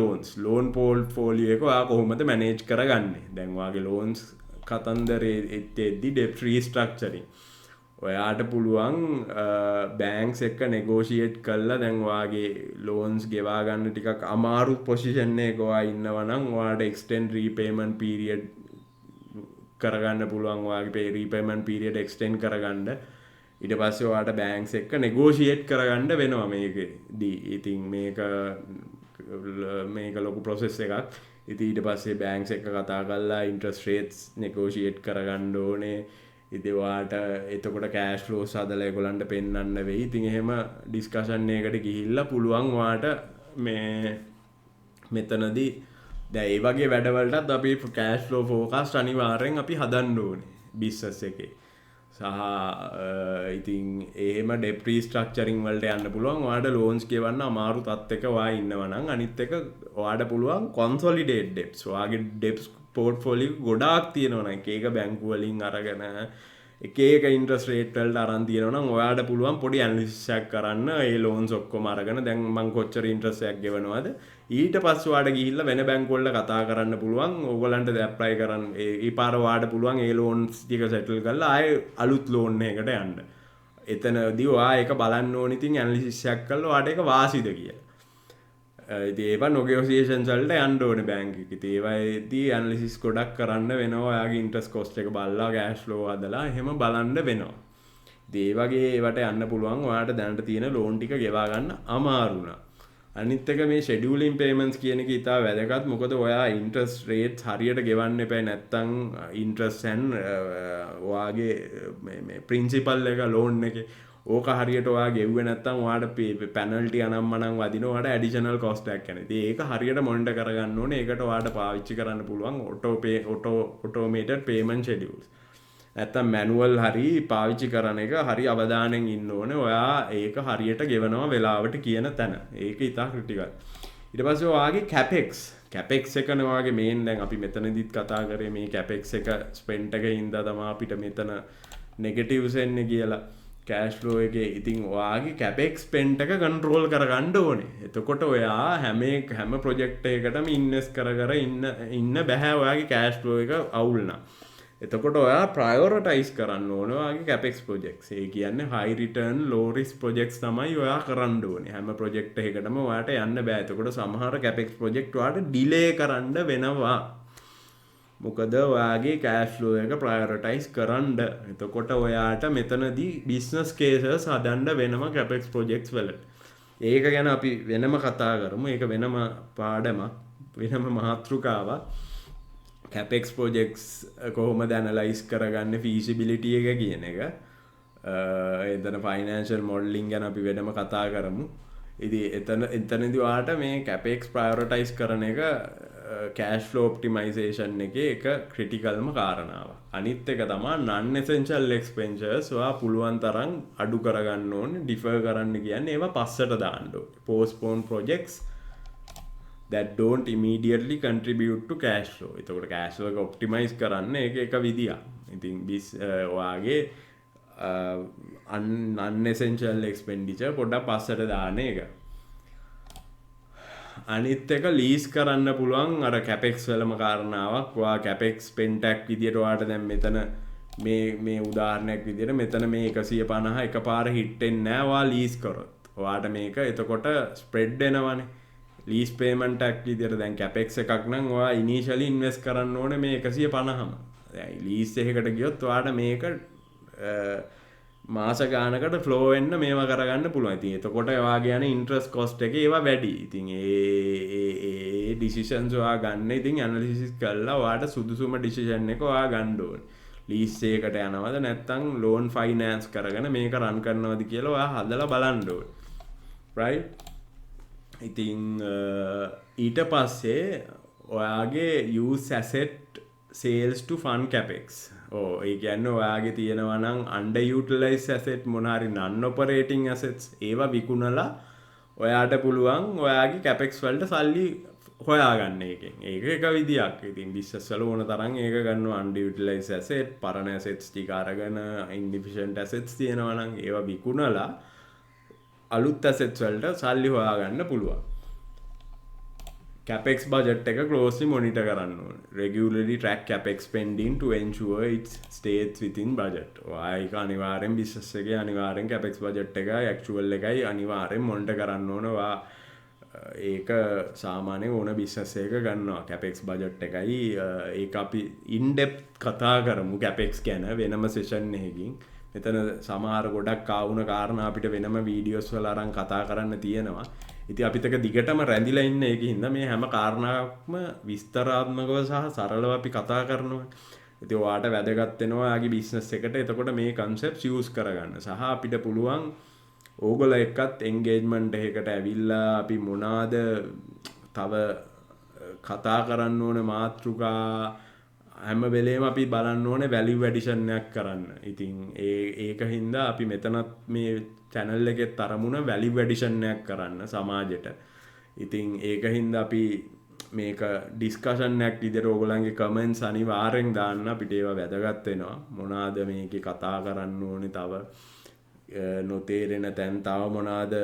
ලෝන් පෝර්ට්ෆෝලියෝ එක ඔයා කොහොමද මැනේජ් කරගන්නේ. දැන් ඔයාගේ ලෝන්ස් කතන්දරේ එද්දි ඩෙප්ට් රීස්ට්‍රක්චරින් ඔයාට පුළුවන් බෑන්ක්ස් එක්ක නෙගෝෂියේට් කරලා දැන් ඔයාගේ ලෝන්ස් ගෙවා ගන්න ටිකක් අමාරු පොසිෂන් එකක ඔයා ඉන්නවා නම් ඔයාට එක්ස්ටෙන්ඩ් රීපේමන්ට් පීරියඩ් කරගන්න පුළුවන්. ඔයාගේ රීපේමන්ට් පීරියඩ් එක්ස්ටෙන්ඩ් කරගන්න ඊට පස්සේ ඔයාට බෑන්ක්ස් එක්ක නෙගෝෂියේට් කරගන්න වෙනවා මේකදී. ඉතින් මේක ලොකු ප්‍රොසෙස් එකක්. ඉතින් ඊට පස්සේ බෑන්ක්ස් එක්ක කතා කරලා ඉන්ට්‍රස්ට් රේට්ස් නෙගෝෂියේට් කරගන්න ඕනේ. ඉතින් ඔයාට එතකොට කෑෂ් ෆ්ලෝස් හදලා ඒගොල්ලන්ට පෙන්වන්න වෙයි. ඉතින් එහෙම ඩිස්කෂන් එකකට ගිහිල්ලා පුළුවන් ඔයාට මේ මෙතනදී දැන් ඒ වගේ වැඩවලටත් අපි කෑෂ් ෆ්ලෝ ෆෝකාස්ට් අනිවාර්යෙන් අපි හදන්න ඕනේ බිස්නස් එකේ. සහ ඉතින් එහෙම ඩෙප්ට් රීස්ට්‍රක්චරින් වලට යන්න පුළුවන්. ඔයාට ලෝන්ස් ගෙවන්න අමාරු තත්ත්වයක ඔයා ඉන්නවා නම් අනිත් එක ඔයාට පුළුවන් කොන්සොලිඩේට් ඩෙප්ට්ස්. ඔයාගේ ඩෙප්ට්ස් පෝර්ට්ෆෝලියෝ ගොඩාක් තියෙනවා නම් එක එක බැංකු වලින් අරගෙන එක එක ඉන්ට්‍රස්ට් රේට් වලට අරන් තියෙනවා නම් ඔයාට පුළුවන් පොඩි ඇනලිසිස් එකක් කරන්න. ඒ ලෝන්ස් ඔක්කොම අරගෙන දැන් මම කොච්චර ඉන්ට්‍රස්ට් එකක් ගෙවනවද ඊට පස්සේ ඔයාට ගිහිල්ලා වෙන බැංකු වලට කතා කරන්න පුළුවන්. ඕගොල්ලන්ට ඇප්ලයි කරන්න ඒ පාර ඔයාට පුළුවන් ඒ ලෝන්ස් ටික සෙටල් කරලා ආයේ අලුත් ලෝන් එකකට යන්න. එතනදී ඔයා ඒක බලන්න ඕනි. ඉතින් ඇනලිසිස් එකක් කරලා ඔයාට ඒක වාසිද කියලා. ඉතින් ඒවා නෙගෝෂියේෂන්ස් වලට යන්න ඕනේ බැංක් එකේ. ඉතින් ඒවාදී ඇනලිසිස් ගොඩක් කරන්න වෙනවා. ඔයාගේ ඉන්ට්‍රස්ට් කොස්ට් එක බලලා කෑෂ් ෆ්ලෝ හදලා එහෙම බලන්න වෙනවා. ඉතින් ඒ වගේ ඒවට යන්න පුළුවන්. ඔයාට දැනට තියෙන ලෝන් ටික ගෙවා ගන්න අමාරු නා. අනිත් එක මේ ෂෙඩියුලින් පේමන්ට්ස් කියන එක ඉතා වැදගත්. මොකද ඔයා ඉන්ට්‍රස්ට් රේට්ස් හරියට ගෙවන්න එපා. නැත්තම් ඉන්ට්‍රස්ට් and ඔයාගේ මේ ප්‍රින්සිපල් එක ලෝන් එකේ ඕක හරියට ඔයා ගෙව්වේ නැත්තම් ඔයාට පෙනල්ටි අනම්මනම් වදිනවා. ඔයාට ඇඩිෂනල් කොස්ට් එකක් යනවා. ඉතින් ඒක හරියට මොනිටර් කරගන්න ඕනේ. ඒකට ඔයාට පාවිච්චි කරන්න පුළුවන් ඔටෝමේටඩ් පේමන්ට් ෂෙඩියුල්ස්. නැත්තම් මැනුවල් හරි පාවිච්චි කරන එක හරි අවධානයෙන් ඉන්න ඕනේ. ඔයා ඒක හරියට ගෙවනවා වෙලාවට කියන තැන. ඒක ඉතා ක්‍රිටිකල්. ඊට පස්සේ ඔයාගේ කැපෙක්ස් එකනේ ඔයාගේ මේන්. දැන් අපි මෙතනදිත් කතා කරේ මේ කැපෙක්ස් එක ස්පෙන්ඩ් එකේ හින්දා තමයි අපිට මෙතන නෙගටිව්ස් එන්නේ කියලා. කෑෂ් ෆ්ලෝ එකේ. ඉතින් ඔයාගේ කැපෙක්ස් ස්පෙන්ඩ් එක කන්ට්‍රෝල් කරගන්න ඕනේ. එතකොට ඔයා හැම ප්‍රොජෙක්ට් එකකටම ඉන්වෙස්ට් කර ඉන්න බෑ ඔයාගේ කෑෂ් ෆ්ලෝ එක අවුල් නම්. එතකොට ඔයා ප්‍රයෝරිටයිස් කරන්න ඕනේ ඔයාගේ කැපෙක්ස් ප්‍රොජෙක්ට්ස්. ඒ කියන්නේ හයි රිටර්න් ලෝ රිස්ක් ප්‍රොජෙක්ට්ස් තමයි ඔයා කරන්න ඕනේ. හැම ප්‍රොජෙක්ට් එකකටම ඔයාට යන්න බෑ. එතකොට සමහර කැපෙක්ස් ප්‍රොජෙක්ට් ඔයාට ඩිලේ කරන්න වෙනවා. මොකද ඔයාගේ කෑෂ් ෆ්ලෝ එක ප්‍රයෝරිටයිස් කරන්න. එතකොට ඔයාට මෙතනදී බිස්නස් කේසස් හදන්න වෙනවා කැපෙක්ස් ප්‍රොජෙක්ට්ස් වලට. ඒක ගැන අපි වෙනම කතා කරමු. ඒක වෙනම පාඩමක්, වෙනම මාතෘකාවක්. කැපෙක්ස් ප්‍රොජෙක්ට්ස් කොහොමද ඇනලයිස් කරගන්න ෆීසිබිලිටි එක කියන එක. එතන ෆයිනෑන්ෂල් මොඩලින් ගැන අපි වෙනම කතා කරමු. ඉතින් එතනදී ඔයාට මේ කැපෙක්ස් ප්‍රයෝරිටයිස් කරන එක කෑෂ් ෆ්ලෝ ඔප්ටිමයිසේෂන් එකේ එක ක්‍රිටිකල්ම කාරණාවක්. අනිත් එක තමයි non essential expenses ඔයා පුළුවන් තරම් අඩු කරගන්න ඕනේ. ඩිෆර් කරන්න කියන්නේ ඒවා පස්සට දාන්න ඕනේ. postpone projects that don't immediately contribute to cash flow. එතකොට cash flow එක optimize කරන්න එක විදියක්. ඉතින් ඔයාගේ non-essential expenditure පොඩ්ඩක් පස්සට දාන එක. අනිත් එක ලීස් කරන්න පුළුවන් අර කැපෙක්ස් වලම කාරණාවක්. ඔයා කැපෙක්ස් ස්පෙන්ඩ් විදියට ඔයාට දැන් මෙතන මේ උදාහරණයක් විදියට මෙතන මේ 150 එකපාර හිට් වෙන්නේ නැහැ ඔයා ලීස් කරොත්. ඔයාට මේක එතකොට ස්ප්‍රෙඩ් වෙනවනේ. ලීස් පේමන්ට් එකක් විදියට දැන් කැපෙක්ස් එකක් නම් ඔයා ඉනිෂියලි ඉන්වෙස්ට් කරන්න ඕනේ මේ 150ම. දැන් ලීස් එකකට ගියොත් ඔයාට මේක මාස ගානකට ෆ්ලෝ වෙන්න මේවා කරගන්න පුළුවන්. ඉතින් එතකොට ඔයාගේ යන ඉන්ට්‍රස්ට් කොස්ට් එක ඒවා වැඩි. ඉතින් ඒ ඩිසිෂන්ස් ඔයා ගන්න ඉතින් ඇනලිසිස් කරලා ඔයාට සුදුසුම ඩිසිෂන් එක ඔයා ගන්න ඕනේ. ලීස් එකකට යනවද නැත්නම් ලෝන් ෆයිනෑන්ස් කරගෙන මේක රන් කරනවද කියලා ඔයා හදලා බලන්න ඕනේ. right? ඉතින් ඊට පස්සේ ඔයාගේ use asset sales to fund capex. ඒ කියන්නේ ඔයාගේ තියෙනවා නම් underutilized asset මොන හරි non operating assets ඒවා විකුණලා ඔයාට පුළුවන් ඔයාගේ capex වලට සල්ලි හොයාගන්න එකෙන්. ඒක එක විදියක්. ඉතින් business වල ඕන තරම් ඒක ගන්නවා underutilized asset, පරණ assets ටික අරගෙන inefficient assets තියෙනවා නම් ඒවා විකුණලා අලුත් assets වලට සල්ලි හොයාගන්න පුළුවන්. capex budget එක closely monitor කරන්න ඕනේ. regularly track capex spending to ensure it stays within budget. ඒක අනිවාර්යෙන් business එකේ අනිවාර්යෙන් capex budget එක actual එකයි අනිවාර්යෙන් monitor කරන්න ඕනේ. ඒක සාමාන්‍ය ඕන business එකක ගන්නවා capex budget එකයි. ඒක අපි in depth කතා කරමු capex ගැන වෙනම session එකකින්. මෙතන සමහර ගොඩක් ආවුන කාරණා අපිට වෙනම වීඩියෝස් වල අරන් කතා කරන්න තියෙනවා. ඉතින් අපිට එක දිගටම රැඳිලා ඉන්න ඒකින්ද මේ හැම කාරණාවක්ම විස්තරාත්මකව සහ සරලව අපි කතා කරනවා. ඉතින් ඔයාට වැදගත් වෙනවා ඔයාගේ බිස්නස් එකට එතකොට මේ concepts use කරගන්න. සහ අපිට පුළුවන් ඕගොල්ලෝ එක්කත් engagement එකකට ඇවිල්ලා අපි මොනවාද තව කතා කරන්න ඕනේ මාතෘකා හැම වෙලේම අපි බලන්න ඕනේ value addition එකක් කරන්න. ඉතින් ඒක හින්දා අපි මෙතනත් මේ channel එකේ තරමුණ value addition එකක් කරන්න සමාජයට. ඉතින් ඒක හින්දා අපි මේක discussion එකක් විදිහට ඕගොල්ලන්ගේ comments අනිවාර්යෙන් දාන්න. අපිට ඒවා වැදගත් වෙනවා. මොනවාද මේකේ කතා කරන්න ඕනේ තව නොතේරෙන තැන් තව මොනවාද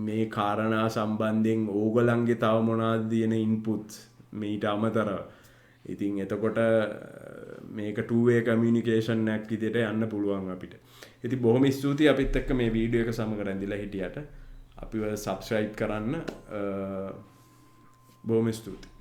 මේ කාරණා සම්බන්ධයෙන් ඕගොල්ලන්ගේ තව මොනවාද තියෙන inputs මීට අමතරව. ඉතින් එතකොට මේක two way communication එකක් විදිහට යන්න පුළුවන් අපිට. ඉතින් බොහොම ස්තුතියි අපිත් එක්ක මේ වීඩියෝ එක සමග රැඳිලා හිටියට. අපිව subscribe කරන්න. බොහොම ස්තුතියි.